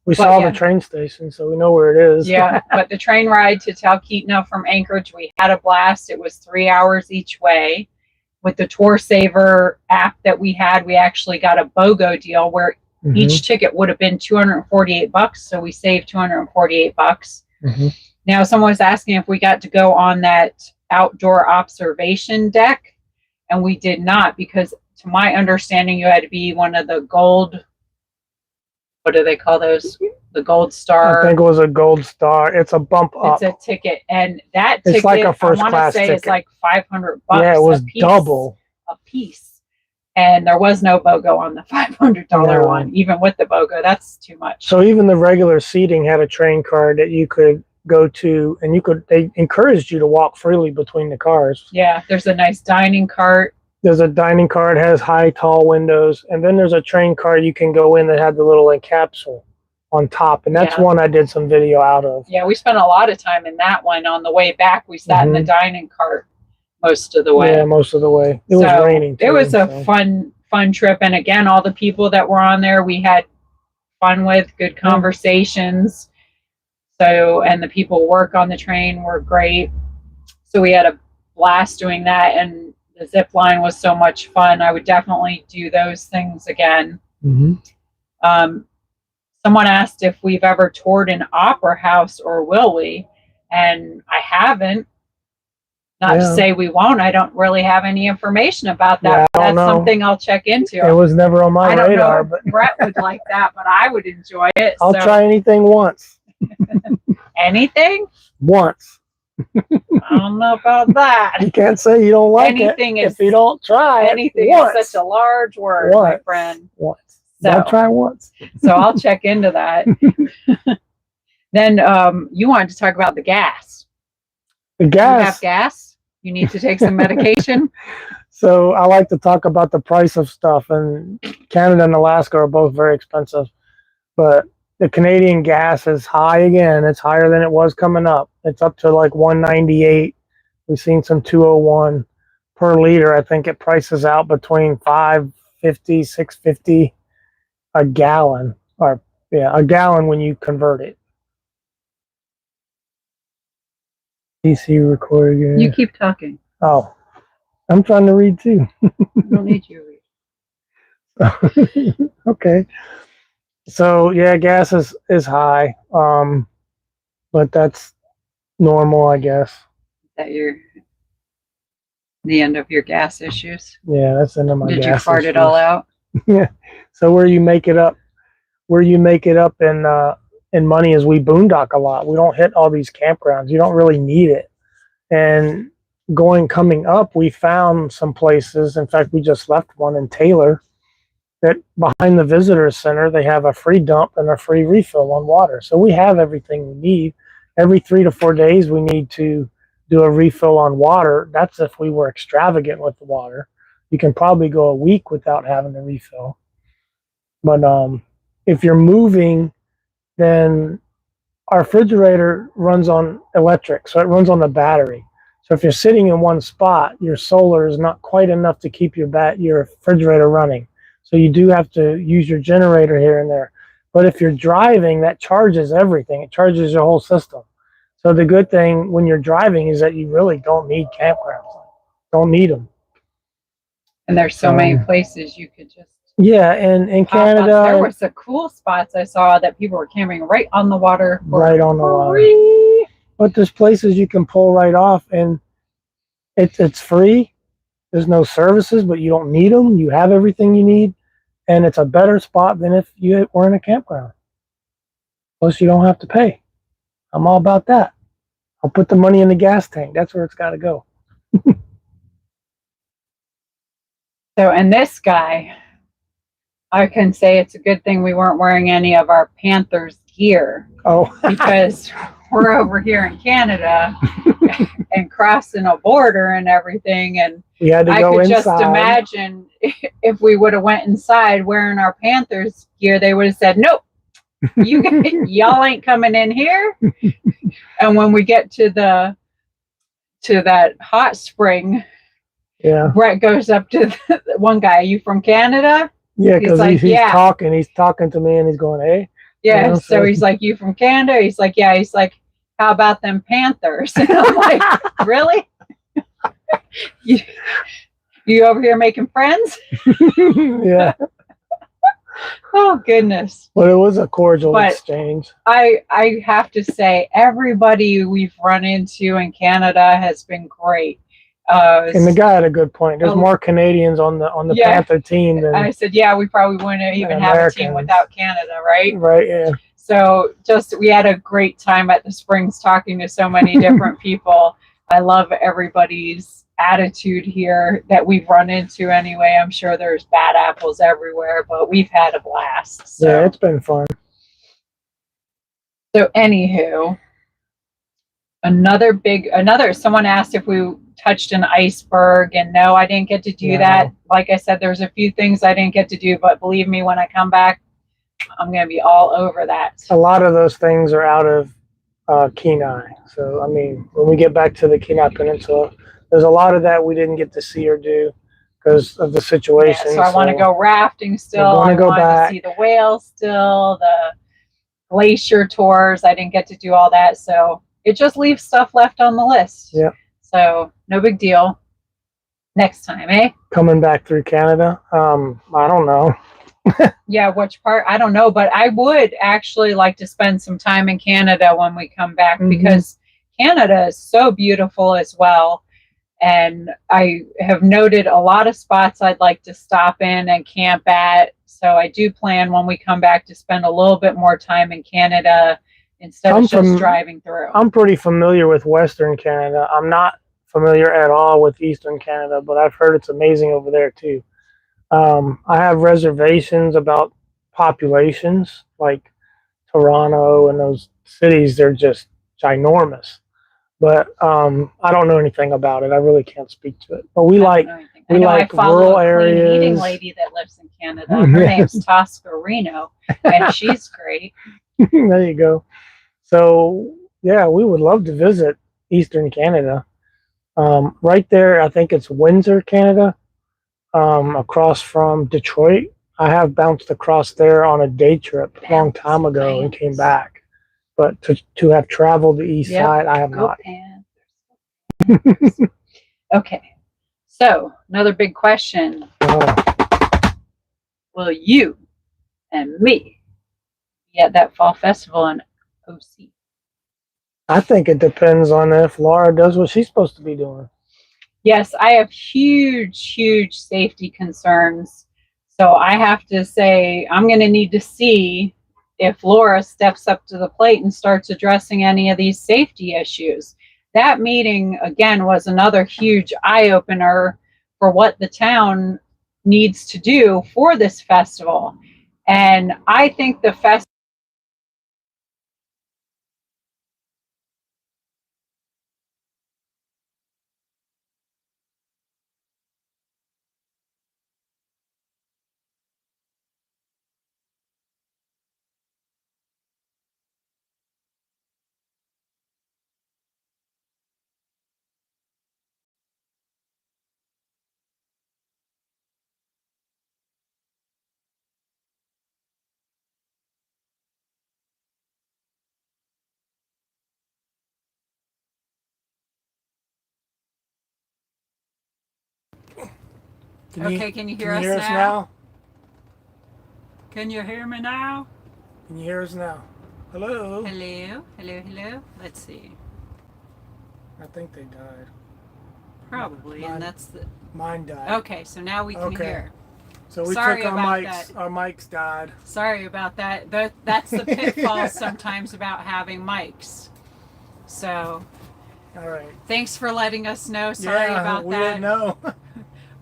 We saw the train station, so we know where it is. Yeah. But the train ride to Talkeetna from Anchorage, we had a blast. It was 3 hours each way. With the Tour Saver app that we had, we actually got a BOGO deal where each ticket would have been $248. So we saved $248. Now, someone was asking if we got to go on that outdoor observation deck, and we did not because, to my understanding, you had to be one of the gold, what do they call those? The gold star. I think it was a gold star. It's a bump up. It's a ticket, and that ticket, it's like a first class ticket. It's like $500. Yeah, it was double a piece. And there was no BOGO on the $500 one, even with the BOGO. That's too much. So even the regular seating had a train card that you could go to, and they encouraged you to walk freely between the cars. Yeah, there's a nice dining cart. There's a dining cart, has high, tall windows, and then there's a train car you can go in that had the little encapsule on top, and that's one I did some video out of. Yeah, we spent a lot of time in that one. On the way back, we sat in the dining cart most of the way. Yeah, most of the way. It was raining too, it was a fun trip, and again, all the people that were on there, we had fun with, good conversations. So, and the people work on the train were great. So we had a blast doing that, and the zip line was so much fun. I would definitely do those things again. Someone asked if we've ever toured an opera house or will we, and I haven't. Not to say we won't. I don't really have any information about that. But that's something I'll check into. It was never on my radar. But Brett would like that, but I would enjoy it. I'll try anything once. Anything? Once. I don't know about that. You can't say you don't like anything it if you don't try anything once. Is such a large word, my friend. Once. So, I'll try once. So I'll check into that. Then you wanted to talk about the gas. The gas. You have gas? You need to take some medication? So I like to talk about the price of stuff, and Canada and Alaska are both very expensive. But the Canadian gas is high again. It's higher than it was coming up. It's up to like 198. We've seen some 201 per liter. I think it prices out between 550, 650 a gallon, or a gallon when you convert it. DC recording. You keep talking. Oh, I'm trying to read too. I don't need you to read. Okay. So yeah, gas is high, but that's normal, I guess. Is that the end of your gas issues? Yeah, that's the end of my gas issues. Did you fart it all out? Yeah. So where you make it up in money is we boondock a lot. We don't hit all these campgrounds. You don't really need it. And coming up, we found some places. In fact, we just left one in Taylor that behind the visitor center, they have a free dump and a free refill on water. So we have everything we need. Every 3 to 4 days, we need to do a refill on water. That's if we were extravagant with the water. You can probably go a week without having to refill. But if you're moving, then our refrigerator runs on electric, so it runs on the battery. So if you're sitting in one spot, your solar is not quite enough to keep your refrigerator running. So you do have to use your generator here and there. But if you're driving, that charges everything. It charges your whole system. So the good thing when you're driving is that you really don't need campgrounds. Don't need them. And there's so many places you could just Yeah, and in Canada, there were some cool spots I saw that people were camping right on the water. Right on the water. But there's places you can pull right off, and it's free. There's no services, but you don't need them. You have everything you need, and it's a better spot than if you were in a campground. Plus, you don't have to pay. I'm all about that. I'll put the money in the gas tank. That's where it's got to go. So, and this guy, I can say it's a good thing we weren't wearing any of our Panthers gear. Oh, because we're over here in Canada and crossing a border and everything, and we had to I go could inside. Just imagine if we would have went inside wearing our Panthers gear, they would have said, "Nope, y'all ain't coming in here." And when we get to that hot spring, yeah, Brett goes up to one guy. Are you from Canada? Yeah, because he's talking. He's talking to me, and he's going, "Hey." Yeah, so he's like, "You from Canada?" He's like, "Yeah." He's like, "How about them Panthers?" And I'm like, "Really? you over here making friends?" Yeah. Oh goodness. But it was a cordial exchange. I have to say, everybody we've run into in Canada has been great. And the guy had a good point. There's more Canadians on the Panther team than I said, yeah, we probably wouldn't even have a team without Canada, right? Right, yeah. So we had a great time at the Springs talking to so many different people. I love everybody's attitude here that we've run into anyway. I'm sure there's bad apples everywhere, but we've had a blast. So. Yeah, it's been fun. So anywho, someone asked if we touched an iceberg, and no, I didn't get to do that. Like I said, there's a few things I didn't get to do, but believe me, when I come back, I'm going to be all over that. A lot of those things are out of Kenai. So, I mean, when we get back to the Kenai Peninsula, there's a lot of that we didn't get to see or do because of the situation. Yeah, so I want to go rafting still. I want to see the whales still, the glacier tours. I didn't get to do all that. So it just leaves stuff left on the list. Yeah. So no big deal. Next time, eh? Coming back through Canada. I don't know. Yeah, which part? I don't know, but I would actually like to spend some time in Canada when we come back because Canada is so beautiful as well. And I have noted a lot of spots I'd like to stop in and camp at. So I do plan when we come back to spend a little bit more time in Canada instead of just driving through. I'm pretty familiar with Western Canada. I'm not familiar at all with Eastern Canada, but I've heard it's amazing over there too. I have reservations about populations like Toronto and those cities. They're just ginormous. But I don't know anything about it. I really can't speak to it. But we like rural areas. I eating lady that lives in Canada. Her name's Tosca Reno, and she's great. There you go. So yeah, we would love to visit Eastern Canada. Right there, I think it's Windsor, Canada, across from Detroit. I have bounced across there on a day trip a long time ago and came back. But to have traveled the east side, I have not. Okay. So another big question. Will you and me be at that fall festival in OC? I think it depends on if Laura does what she's supposed to be doing. Yes, I have huge safety concerns. So I have to say, I'm going to need to see if Laura steps up to the plate and starts addressing any of these safety issues. That meeting, again, was another huge eye-opener for what the town needs to do for this festival. And I think the festival Okay, can you hear us now? Can you hear me now? Can you hear us now? Hello? Hello? Hello, hello? Let's see. I think they died. Probably, and that's the... Mine died. Okay, so now we can hear. So we Sorry took our about mics. that. Our mics died. Sorry about that. That's the pitfall sometimes about having mics. So, all right. Thanks for letting us know. Sorry about that. We didn't know.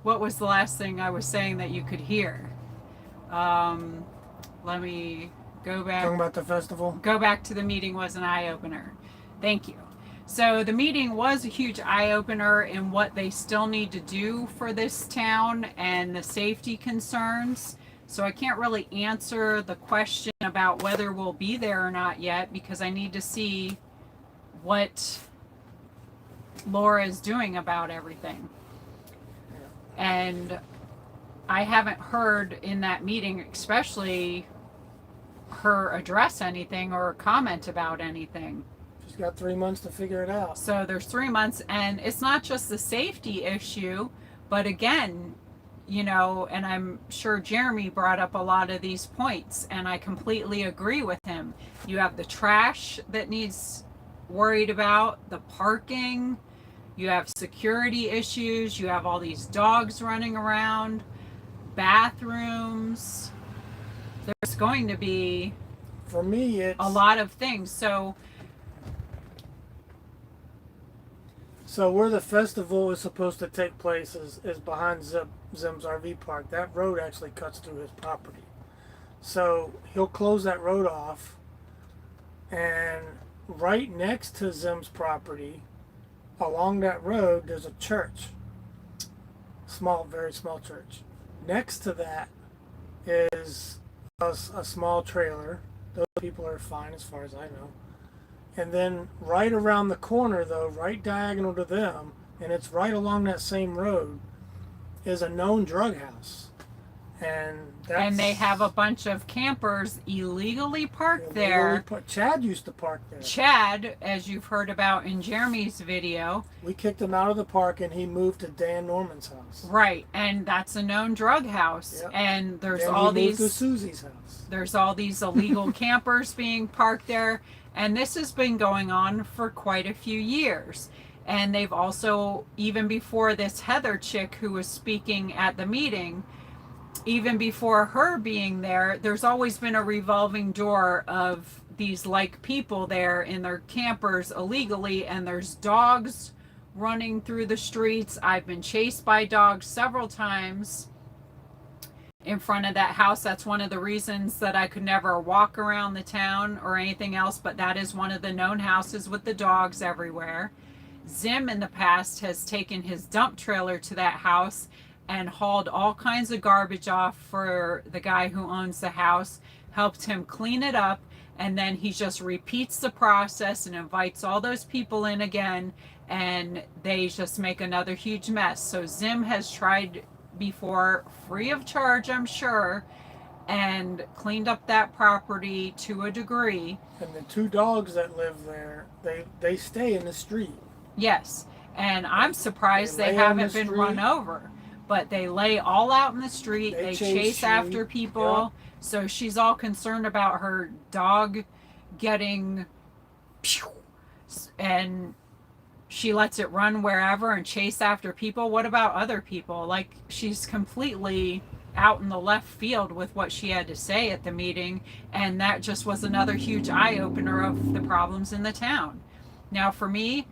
What was the last thing I was saying that you could hear? Let me go back. Talking about the festival? Go back to the meeting was an eye-opener. Thank you. So the meeting was a huge eye-opener in what they still need to do for this town and the safety concerns. So I can't really answer the question about whether we'll be there or not yet because I need to see what Laura is doing about everything. And I haven't heard in that meeting, especially her address anything or comment about anything. She's got 3 months to figure it out. So there's 3 months, and it's not just the safety issue, but again, you know, and I'm sure Jeremy brought up a lot of these points, and I completely agree with him. You have the trash that needs worried about, the parking, you have security issues, you have all these dogs running around, bathrooms. There's going to be, for me, it's a lot of things. So where the festival is supposed to take place is behind Zim's RV park. That road actually cuts through his property. So he'll close that road off, and right next to Zim's property, along that road, there's a church. Small, very small church. Next to that is a small trailer. Those people are fine as far as I know. And then right around the corner, though, right diagonal to them, and it's right along that same road, is a known drug house. And they have a bunch of campers illegally parked there. Chad used to park there. Chad, as you've heard about in Jeremy's video. We kicked him out of the park and he moved to Dan Norman's house. Right, and that's a known drug house. Yep. And there's all these... moved to Susie's house. There's all these illegal campers being parked there. And this has been going on for quite a few years. And they've also, even before this Heather chick who was speaking at the meeting, even before her being there, there's always been a revolving door of these like people there in their campers illegally, and there's dogs running through the streets. I've been chased by dogs several times in front of that house. That's one of the reasons that I could never walk around the town or anything else, but that is one of the known houses with the dogs everywhere. Zim in the past has taken his dump trailer to that house and hauled all kinds of garbage off for the guy who owns the house, helped him clean it up, and then he just repeats the process and invites all those people in again, and they just make another huge mess. So Zim has tried before, free of charge, I'm sure, and cleaned up that property to a degree. And the 2 dogs that live there, they stay in the street. Yes, and I'm surprised they haven't been run over. But they lay all out in the street. They chase after people. Yep. So she's all concerned about her dog getting, and she lets it run wherever and chase after people. What about other people? Like, she's completely out in the left field with what she had to say at the meeting. And that just was another huge eye-opener of the problems in the town. Now, for me,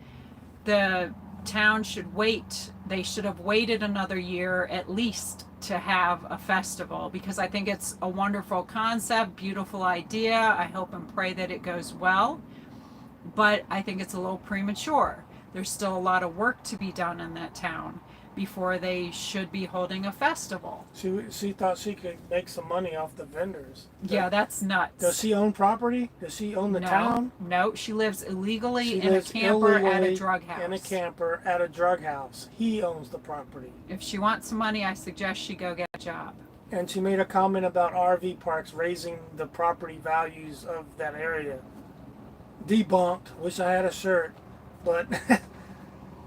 the town should wait. They should have waited another year at least to have a festival, because I think it's a wonderful concept, beautiful idea. I hope and pray that it goes well, but I think it's a little premature. There's still a lot of work to be done in that town before they should be holding a festival. She thought she could make some money off the vendors. Yeah, that's nuts. Does she own property? Does she own the town? No, she lives illegally in a camper at a drug house. In a camper at a drug house. He owns the property. If she wants some money, I suggest she go get a job. And she made a comment about RV parks raising the property values of that area. Debunked. Wish I had a shirt. But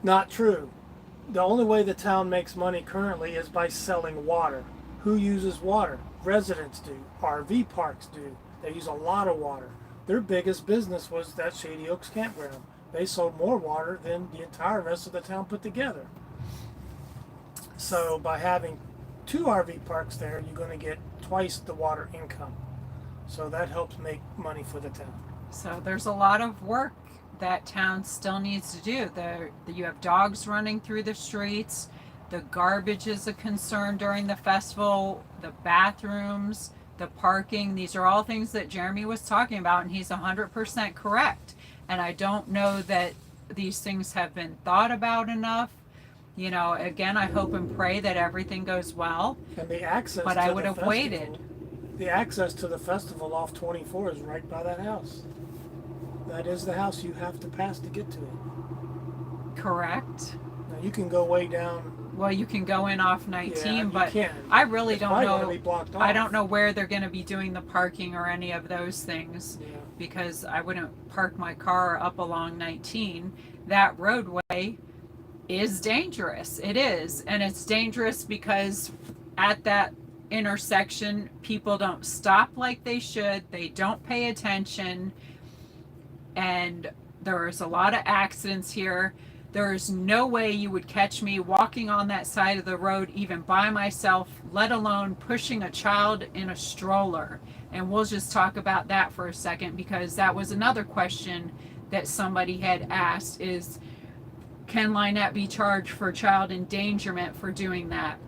not true. The only way the town makes money currently is by selling water. Who uses water? Residents do. RV parks do. They use a lot of water. Their biggest business was that Shady Oaks campground. They sold more water than the entire rest of the town put together. So by having 2 RV parks there, you're going to get twice the water income. So that helps make money for the town. So there's a lot of work that town still needs to do. You have dogs running through the streets. The garbage is a concern during the festival. The bathrooms, the parking. These are all things that Jeremy was talking about, and he's 100% correct. And I don't know that these things have been thought about enough. You know, again, I hope and pray that everything goes well. And the access but I would have waited. The access to the festival off 24 is right by that house. That is the house you have to pass to get to it. Correct. Now you can go way down. Well, you can go in off 19, yeah, but can. I really don't know. Be blocked off. I don't know where they're going to be doing the parking or any of those things, yeah. because I wouldn't park my car up along 19. That roadway is dangerous. It is, and it's dangerous because at that intersection, people don't stop like they should. They don't pay attention, and there's a lot of accidents here. There is no way you would catch me walking on that side of the road even by myself, let alone pushing a child in a stroller. And we'll just talk about that for a second, because that was another question that somebody had asked is, can Lynette be charged for child endangerment for doing that?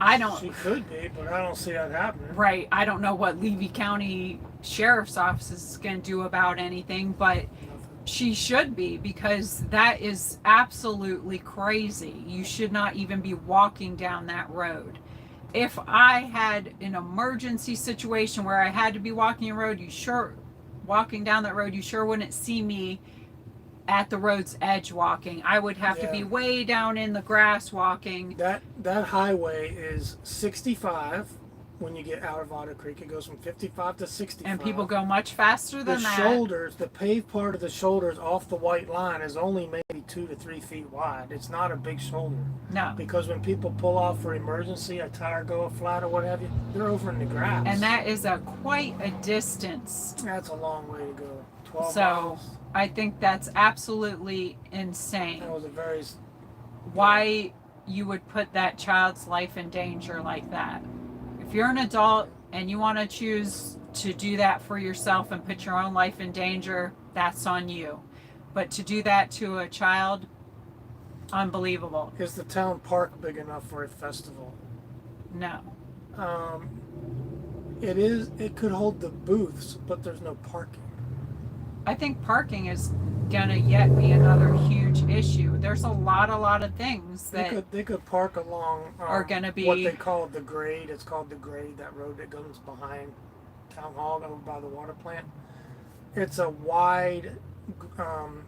I don't. She could be, but I don't see that happening. Right. I don't know what Levy County Sheriff's Office is going to do about anything, but she should be, because that is absolutely crazy. You should not even be walking down that road. If I had an emergency situation where I had to be walking down that road, you sure wouldn't see me at the road's edge walking. I would have to be way down in the grass walking. That highway is 65 when you get out of Otter Creek. It goes from 55 to 65. And people go much faster than that. The shoulders, the paved part of the shoulders off the white line is only maybe 2 to 3 feet wide. It's not a big shoulder. No. Because when people pull off for emergency, a tire go flat or what have you, they're over in the grass. And that is quite a distance. That's a long way to go. 12 So miles. I think that's absolutely insane. That was a very... Why you would put that child's life in danger like that. If you're an adult and you want to choose to do that for yourself and put your own life in danger, that's on you. But to do that to a child, unbelievable. Is the town park big enough for a festival? No. It is. It could hold the booths, but there's no parking. I think parking is gonna yet be another huge issue. There's a lot of things that they could park along are gonna be what they call the grade. It's called the grade. That road that goes behind town hall over by the water plant. It's a wide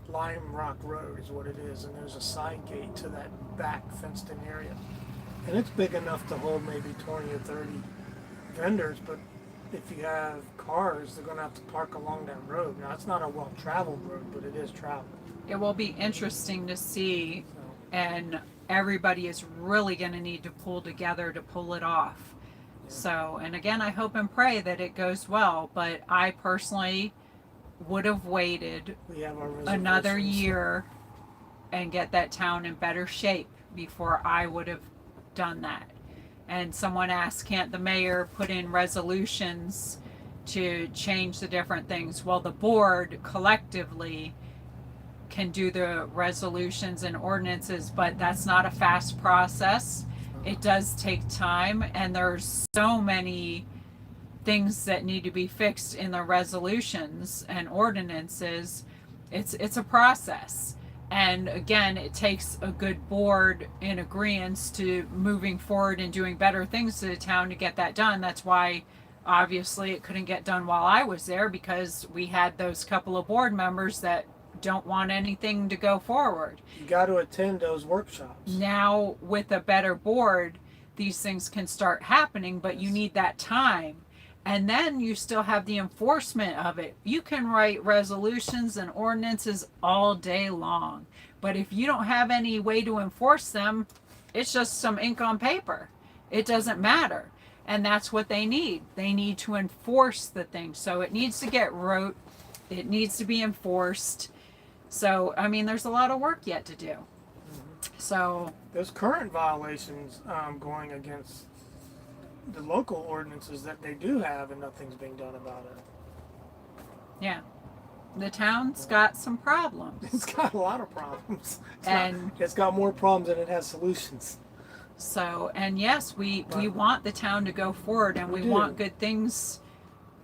lime rock road is what it is, and there's a side gate to that back fenced in area, and it's big enough to hold maybe 20 or 30 vendors. But if you have cars, they're going to have to park along that road. Now, it's not a well-traveled road, but it is traveled. It will be interesting to see, and everybody is really going to need to pull together to pull it off. Yeah. So, and again, I hope and pray that it goes well, but I personally would have waited another year and get that town in better shape before I would have done that. And someone asked, can't the mayor put in resolutions to change the different things? Well, the board collectively can do the resolutions and ordinances, but that's not a fast process. It does take time, and there's so many things that need to be fixed in the resolutions and ordinances. It's a process. And again, it takes a good board in agreement to moving forward and doing better things to the town to get that done. That's why obviously it couldn't get done while I was there, because we had those couple of board members that don't want anything to go forward. You got to attend those workshops. Now with a better board, these things can start happening, but you need that time. And then you still have the enforcement of it. You can write resolutions and ordinances all day long, but if you don't have any way to enforce them, it's just some ink on paper. It doesn't matter. And that's what they need. They need to enforce the thing. So it needs to get wrote. It needs to be enforced. So, I mean, there's a lot of work yet to do. So there's current violations going against the local ordinances that they do have, and nothing's being done about it. Yeah, the town's got some problems. It's got a lot of problems. It's got more problems than it has solutions. So, and yes, we want the town to go forward, and we want good things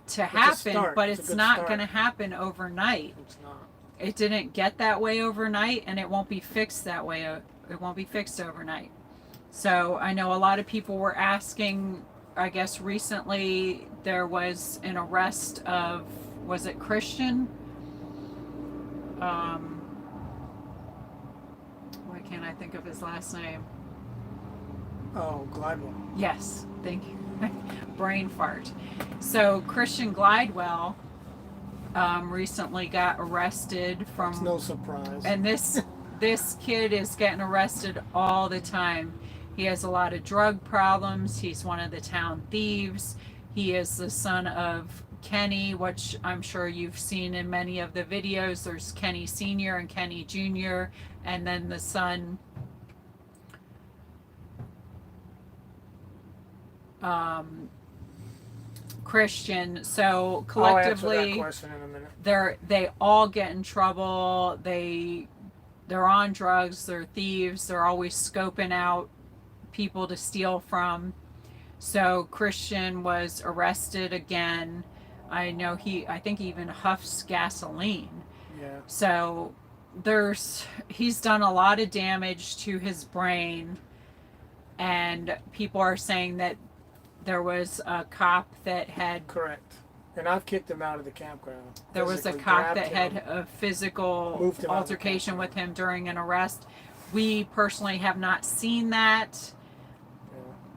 to happen, but it's not going to happen overnight. It's not. It didn't get that way overnight, and it won't be fixed that way. It won't be fixed overnight. So I know a lot of people were asking, I guess recently there was an arrest of, was it Christian? Why can't I think of his last name? Oh, Glidewell. Yes, thank you. Brain fart. So Christian Glidewell recently got arrested from. It's no surprise. And this kid is getting arrested all the time. He has a lot of drug problems. He's one of the town thieves. He is the son of Kenny, which I'm sure you've seen in many of the videos. There's Kenny Sr. and Kenny Jr. and then the son. Christian. So collectively, I'll answer that question in a minute. They all get in trouble. They're on drugs. They're thieves. They're always scoping out people to steal from. So Christian was arrested again. I know I think he even huffs gasoline. Yeah. So he's done a lot of damage to his brain, and people are saying that there was a cop that had. Correct. And I've kicked him out of the campground. There was a cop that had a physical altercation with him during an arrest. We personally have not seen that.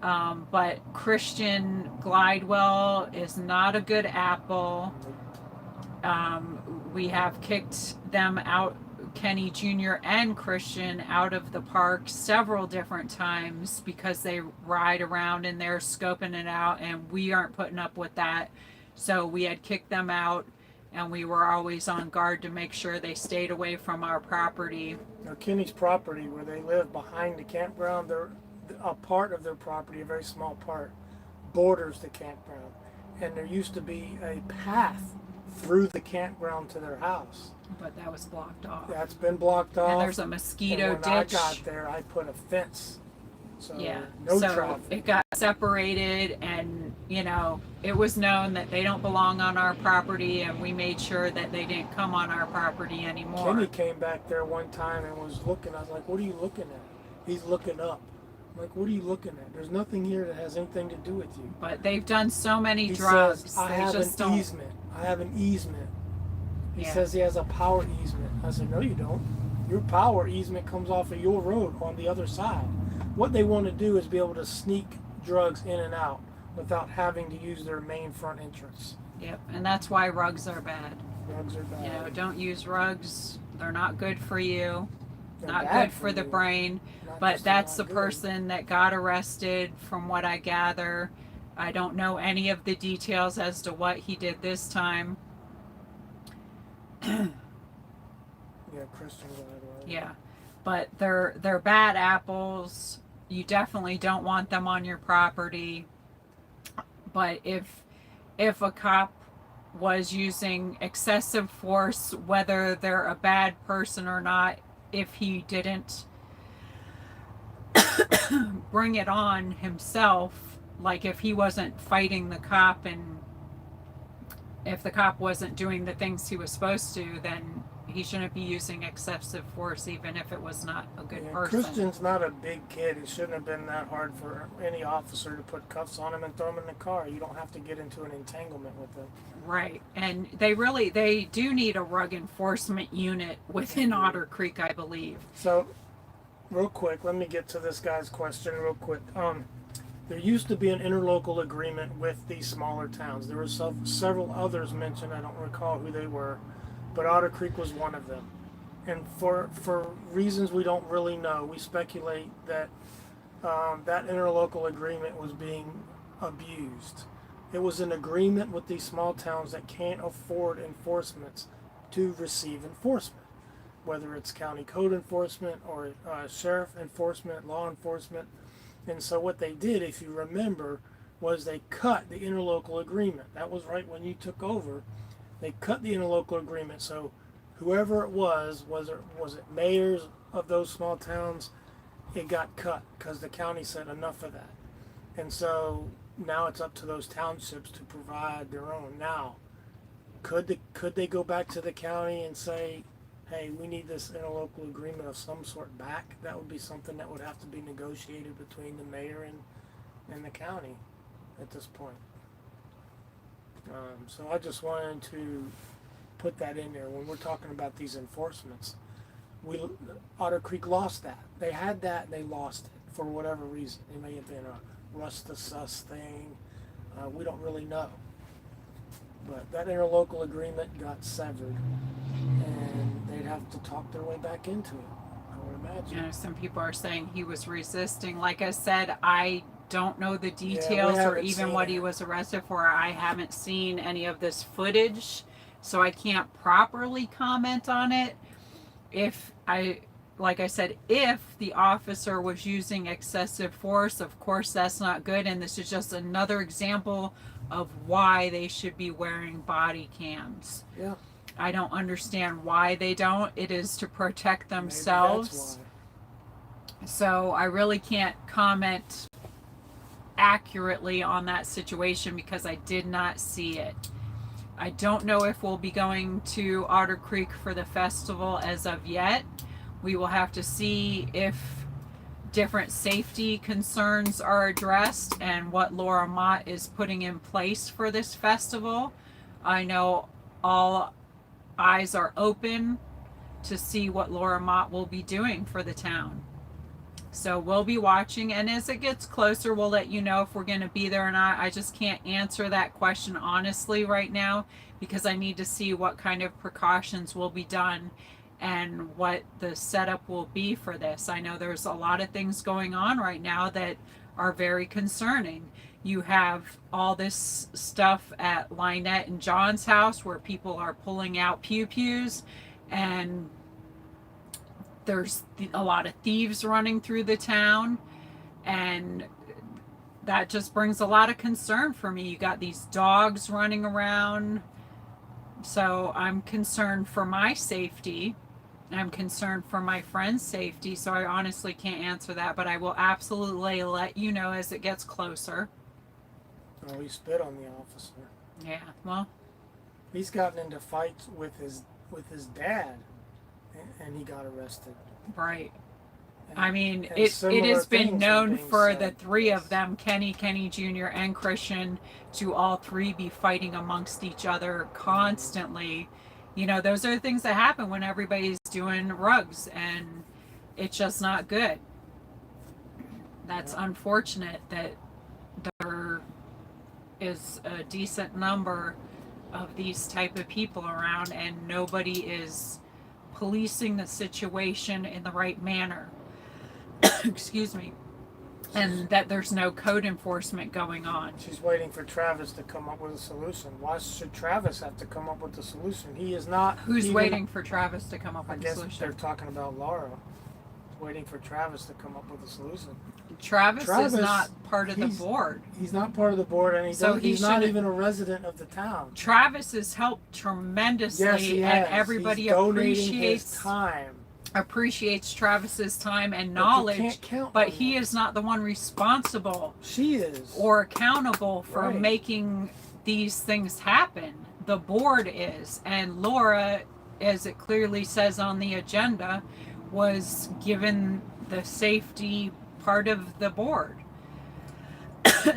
Yeah. But Christian Glidewell is not a good apple. We have kicked them out, Kenny Jr. and Christian, out of the park several different times because they ride around in there scoping it out, and we aren't putting up with that. So we had kicked them out, and we were always on guard to make sure they stayed away from our property. Now, Kenny's property, where they live behind the campground, a part of their property, a very small part, borders the campground. And there used to be a path through the campground to their house. But that was blocked off. That's been blocked off. And there's a mosquito and ditch. When I got there, I put a fence. So yeah. No so traffic. It got separated, and it was known that they don't belong on our property, and we made sure that they didn't come on our property anymore. Kenny came back there one time and was looking. I was like, "What are you looking at?" He's looking up. I'm like, "What are you looking at? There's nothing here that has anything to do with you." But they've done so many he drugs. Says, I have an easement. I have an easement. He says he has a power easement. I said, "No, you don't. Your power easement comes off of your road on the other side." What they want to do is be able to sneak drugs in and out without having to use their main front entrance. Yep, and that's why rugs are bad. Rugs are bad. Don't use rugs. They're not good for you. They're not good for the brain. But that's the person that got arrested, from what I gather. I don't know any of the details as to what he did this time. Yeah, Christian Glidewell. Yeah, but they're bad apples. You definitely don't want them on your property. But if a cop was using excessive force, whether they're a bad person or not, if he didn't bring it on himself, like if he wasn't fighting the cop and if the cop wasn't doing the things he was supposed to, then he shouldn't be using excessive force, even if it was not a good person. Christian's not a big kid. It shouldn't have been that hard for any officer to put cuffs on him and throw him in the car. You don't have to get into an entanglement with him. Right. And they do need a rug enforcement unit within Otter Creek, I believe. So, real quick, let me get to this guy's question real quick. There used to be an interlocal agreement with these smaller towns. There were several others mentioned. I don't recall who they were, but Otter Creek was one of them. And for reasons we don't really know, we speculate that that interlocal agreement was being abused. It was an agreement with these small towns that can't afford enforcements to receive enforcement, whether it's county code enforcement or sheriff enforcement, law enforcement. And so what they did, if you remember, was they cut the interlocal agreement. That was right when you took over. They cut the interlocal agreement. So whoever it was it mayors of those small towns, it got cut because the county said enough of that. And so now it's up to those townships to provide their own. Now, could they go back to the county and say, hey, we need this interlocal agreement of some sort back? That would be something that would have to be negotiated between the mayor and the county at this point. So I just wanted to put that in there when we're talking about these enforcements. Otter Creek lost that. They had that and they lost it for whatever reason. It may have been a rust to sus thing. We don't really know. But that interlocal agreement got severed, and they'd have to talk their way back into it, I would imagine. You know, some people are saying he was resisting. Like I said, I don't know the details or even what he was arrested for. I haven't seen any of this footage, so I can't properly comment on it. Like I said, if the officer was using excessive force, of course that's not good, and this is just another example of why they should be wearing body cams. Yeah. I don't understand why they don't. It is to protect themselves. So I really can't comment accurately on that situation because I did not see it. I don't know if we'll be going to Otter Creek for the festival as of yet. We will have to see if different safety concerns are addressed and what Laura Mott is putting in place for this festival. I know all eyes are open to see what Laura Mott will be doing for the town. So we'll be watching, and as it gets closer, we'll let you know if we're going to be there or not. I just can't answer that question honestly right now because I need to see what kind of precautions will be done and what the setup will be for this. I know there's a lot of things going on right now that are very concerning. You have all this stuff at Lynette and John's house where people are pulling out pew-pews, and there's a lot of thieves running through the town, and that just brings a lot of concern for me. You got these dogs running around, so I'm concerned for my safety. I'm concerned for my friend's safety, so I honestly can't answer that, but I will absolutely let you know as it gets closer. Oh, he spit on the officer. Yeah, well, he's gotten into fights with his dad, and he got arrested. Right. And, I mean, it has been known for the three of them, Kenny Jr., and Christian, to all three be fighting amongst each other constantly. You know, those are the things that happen when everybody's doing rugs, and it's just not good. That's unfortunate that there is a decent number of these type of people around and nobody is policing the situation in the right manner. Excuse me. And that there's no code enforcement going on. She's waiting for Travis to come up with a solution. Why should Travis have to come up with a solution? He is not. Who's waiting for Travis to come up with a solution? They're talking about Laura. Waiting for Travis to come up with a solution. Travis is not part of the board. He's not part of the board, and he's not even a resident of the town. Travis has helped tremendously, yes, he and has. everybody appreciates Travis's time and knowledge, but he is not the one responsible. She is. Or accountable for making these things happen. The board is, and Laura, as it clearly says on the agenda, was given the safety part of the board.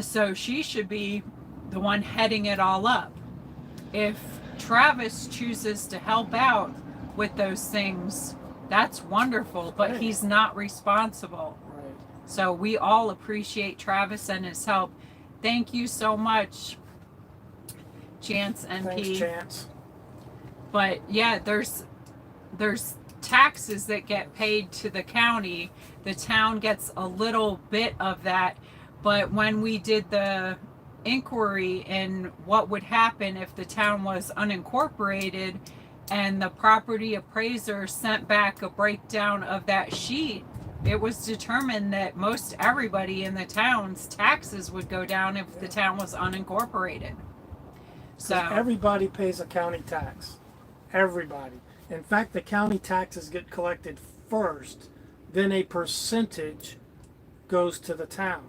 So she should be the one heading it all up. If Travis chooses to help out with those things, that's wonderful, but he's not responsible. Right. So we all appreciate Travis and his help. Thank you so much, Chance NP. Thanks, Chance. But yeah, there's taxes that get paid to the county, the town gets a little bit of that. But when we did the inquiry in what would happen if the town was unincorporated, and the property appraiser sent back a breakdown of that sheet, it was determined that most everybody in the town's taxes would go down if the town was unincorporated. So everybody pays a county tax. Everybody. In fact, the county taxes get collected first, then a percentage goes to the town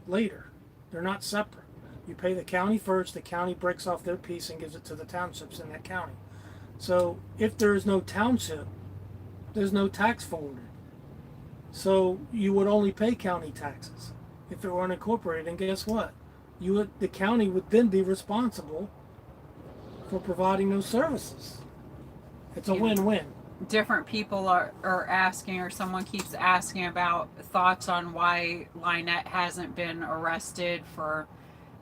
later. They're not separate. You pay the county first, the county breaks off their piece and gives it to the townships in that county. So if there is no township, there's no tax forwarded. So you would only pay county taxes if it were unincorporated. And guess what? The county would then be responsible for providing those services. It's a win-win. Different people are asking, or someone keeps asking about thoughts on why Lynette hasn't been arrested for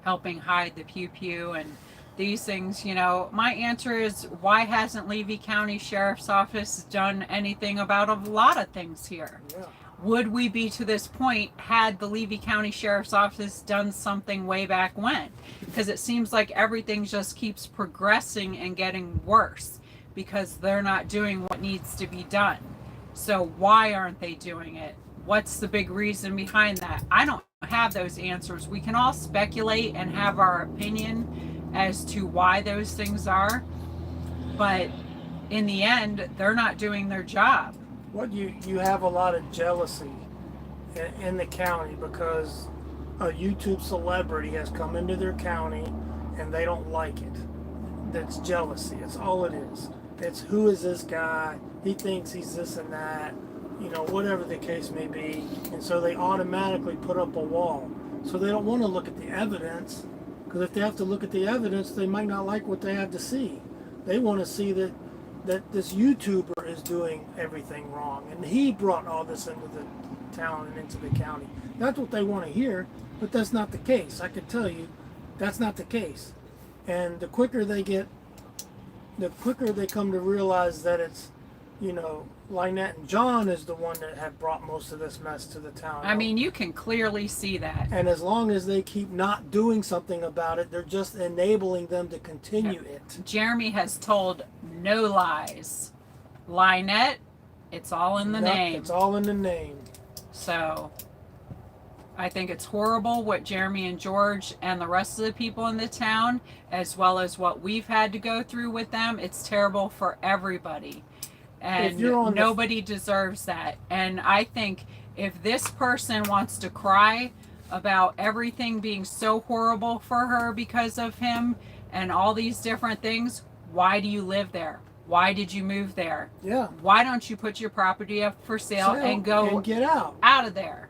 helping hide the pew and these things. My answer is, why hasn't Levy County Sheriff's Office done anything about a lot of things here? Yeah. Would we be to this point had the Levy County Sheriff's Office done something way back when? Because it seems like everything just keeps progressing and getting worse because they're not doing what needs to be done. So why aren't they doing it? What's the big reason behind that? I don't have those answers. We can all speculate and have our opinion as to why those things are, but in the end, they're not doing their job. What you have a lot of jealousy in the county because a YouTube celebrity has come into their county and they don't like it. That's jealousy. It's all it is. It's, who is this guy? He thinks he's this and that, whatever the case may be. And so they automatically put up a wall. So they don't want to look at the evidence, because if they have to look at the evidence, they might not like what they have to see. They want to see that this YouTuber is doing everything wrong, and he brought all this into the town and into the county. That's what they want to hear, but that's not the case. I can tell you, that's not the case. And the quicker they come to realize that it's, Lynette and John is the one that have brought most of this mess to the town. I mean, you can clearly see that. And as long as they keep not doing something about it, they're just enabling them to continue it. Jeremy has told no lies. Lynette, it's all in the name. It's all in the name. So I think it's horrible what Jeremy and George and the rest of the people in the town, as well as what we've had to go through with them. It's terrible for everybody. And nobody deserves that. And I think if this person wants to cry about everything being so horrible for her because of him and all these different things, why do you live there? Why did you move there? Yeah. Why don't you put your property up for sale and go and get out of there?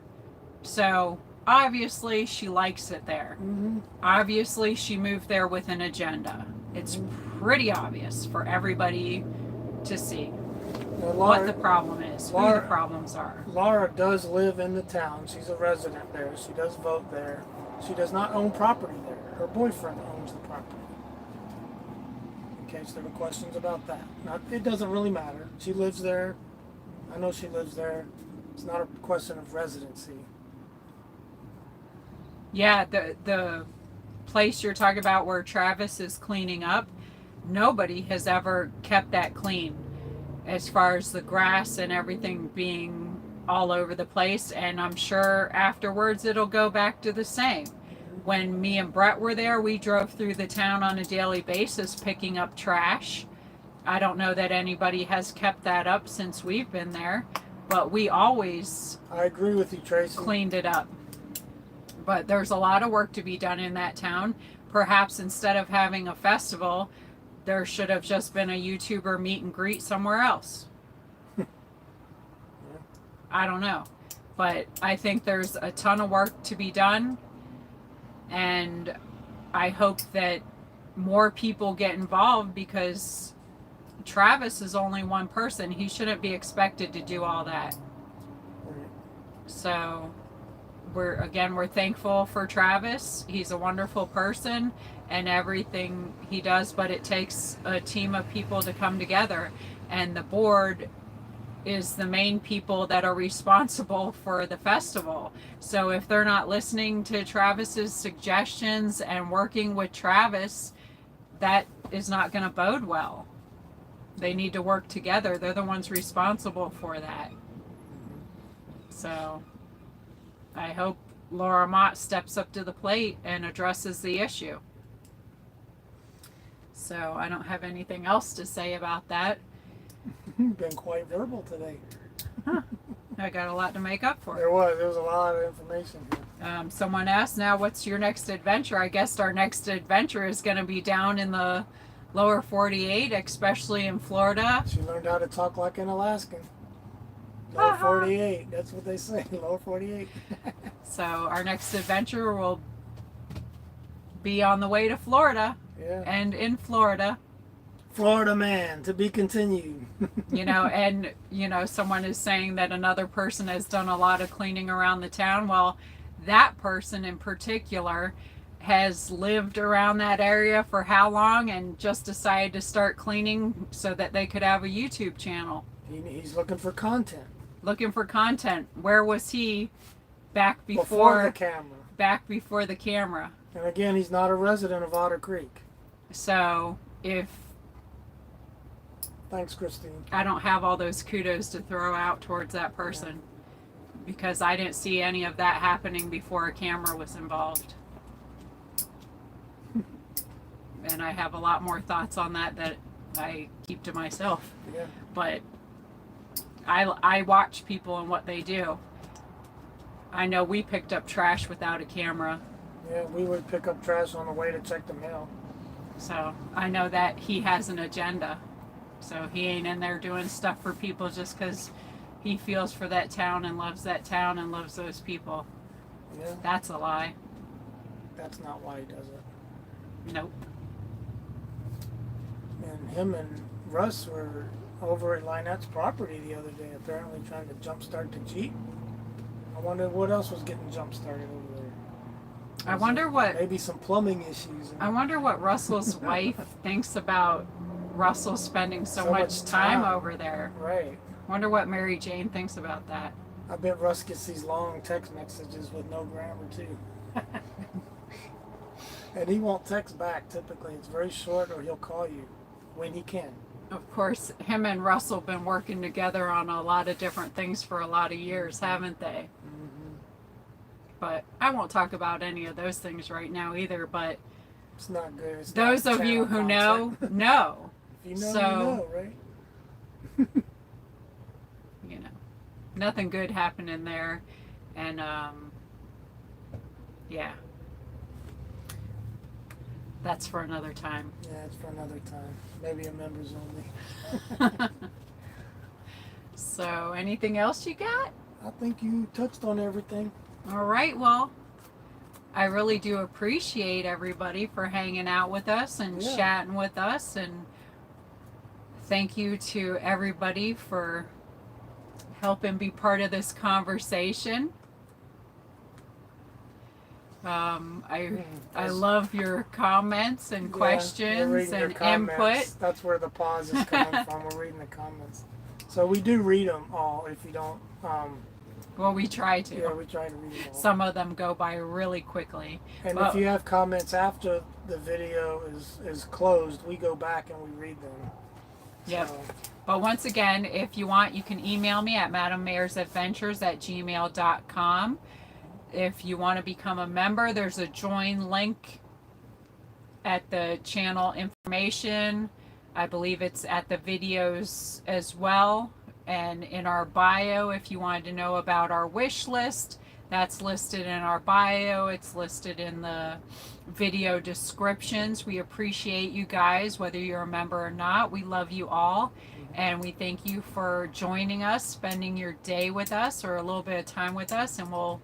So obviously she likes it there. Mm-hmm. Obviously she moved there with an agenda. It's pretty obvious for everybody to see what the problem is, who the problems are. Laura does live in the town. She's a resident there. She does vote there. She does not own property there. Her boyfriend owns the property. In case there were questions about that. It doesn't really matter. She lives there. I know she lives there. It's not a question of residency. Yeah, the place you're talking about where Travis is cleaning up, nobody has ever kept that clean, as far as the grass and everything being all over the place. And I'm sure afterwards it'll go back to the same. When me and Brett were there, we drove through the town on a daily basis picking up trash. I don't know that anybody has kept that up since we've been there, but we always I agree with you, Tracy. Cleaned it up. But there's a lot of work to be done in that town. Perhaps instead of having a festival, there should have just been a YouTuber meet and greet somewhere else. I don't know. But I think there's a ton of work to be done. And I hope that more people get involved, because Travis is only one person. He shouldn't be expected to do all that. So we're thankful for Travis. He's a wonderful person and everything he does, but it takes a team of people to come together, and the board is the main people that are responsible for the festival. So if they're not listening to Travis's suggestions and working with Travis, that is not going to bode well. They need to work together. They're the ones responsible for that. So I hope Laura Mott steps up to the plate and addresses the issue. So I don't have anything else to say about that. You've been quite verbal today. I got a lot to make up for. There was a lot of information here. Someone asked, now what's your next adventure? I guess our next adventure is going to be down in the lower 48, especially in Florida. She learned how to talk like an Alaskan. Lower 48, that's what they say, lower 48. So our next adventure will be on the way to Florida. Yeah. And in Florida. Florida man, to be continued. And someone is saying that another person has done a lot of cleaning around the town. Well, that person in particular has lived around that area for how long and just decided to start cleaning so that they could have a YouTube channel. He's looking for content. Where was he back before the camera? Back before the camera. And again, he's not a resident of Otter Creek. So Thanks, Christine. I don't have all those kudos to throw out towards that person because I didn't see any of that happening before a camera was involved. And I have a lot more thoughts on that I keep to myself. Yeah. But I watch people and what they do. I know we picked up trash without a camera. Yeah, we would pick up trash on the way to check the mail. So I know that he has an agenda. So he ain't in there doing stuff for people just because he feels for that town and loves those people. Yeah. That's a lie. That's not why he does it. Nope. And him and Russ were over at Lynette's property the other day, apparently trying to jumpstart the Jeep. I wonder what else was getting jump-started over there. I wonder what... Maybe some plumbing issues. I wonder what Russell's wife thinks about Russell spending so much time over there. Right. Wonder what Mary Jane thinks about that. I bet Russ gets these long text messages with no grammar, too. And he won't text back, typically. It's very short, or he'll call you when he can. Of course, him and Russell have been working together on a lot of different things for a lot of years, haven't they? Mm-hmm. But I won't talk about any of those things right now either, but it's not good. It's those of you who know, know. If you know, so, you know, right? Nothing good happening there. And, yeah. That's for another time. Yeah, it's for another time. Maybe a members only. So, anything else you got? I think you touched on everything. All right, well, I really do appreciate everybody for hanging out with us and chatting with us, and thank you to everybody for helping be part of this conversation. I love your comments and questions and input. That's where the pause is coming from. We're reading the comments. So we do read them all if you don't. Well, we try to. Yeah, we try to read them all. Some of them go by really quickly. And if you have comments after the video is closed, we go back and we read them. Yep. So. But once again, if you want, you can email me at madammayorsadventures@gmail.com. If you want to become a member, there's a join link at the channel information. I believe it's at the videos as well. And in our bio, if you wanted to know about our wish list, that's listed in our bio. It's listed in the video descriptions. We appreciate you guys, whether you're a member or not. We love you all. And we thank you for joining us, spending your day with us or a little bit of time with us. And we'll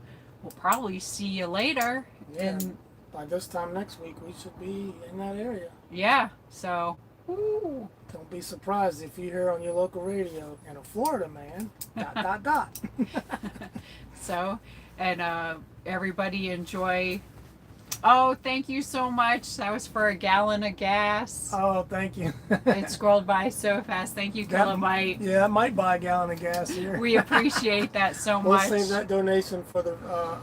probably see you later. Yeah. And by this time next week, we should be in that area. Yeah. So, ooh. Don't be surprised if you hear on your local radio, and a Florida man, ... So, and everybody enjoy Oh, thank you so much. That was for a gallon of gas. Oh, thank you. It scrolled by so fast. Thank you, Kilobyte. Yeah, I might buy a gallon of gas here. We appreciate that so much. We'll save that donation for the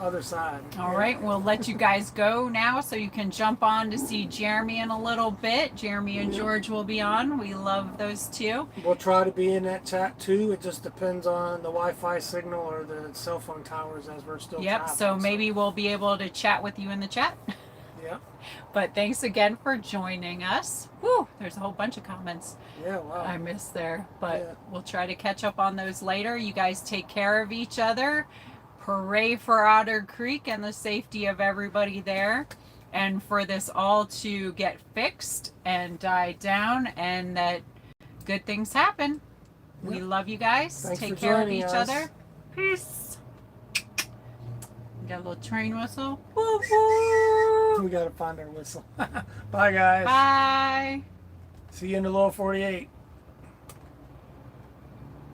other side. All right, we'll let you guys go now so you can jump on to see Jeremy in a little bit. Jeremy and George will be on. We love those two. We'll try to be in that chat too. It just depends on the Wi-Fi signal or the cell phone towers as we're still Yep, traveling, so maybe we'll be able to chat with you in the chat. Yeah. But thanks again for joining us. Woo, there's a whole bunch of comments. Yeah, wow. I missed there, but we'll try to catch up on those later. You guys take care of each other. Hooray for Otter Creek and the safety of everybody there, and for this all to get fixed and die down, and that good things happen. We love you guys. Thanks take for care of joining each us. other. Peace. Got a little train whistle. Woo woo. We gotta find our whistle. Bye, guys. Bye. See you in the lower 48.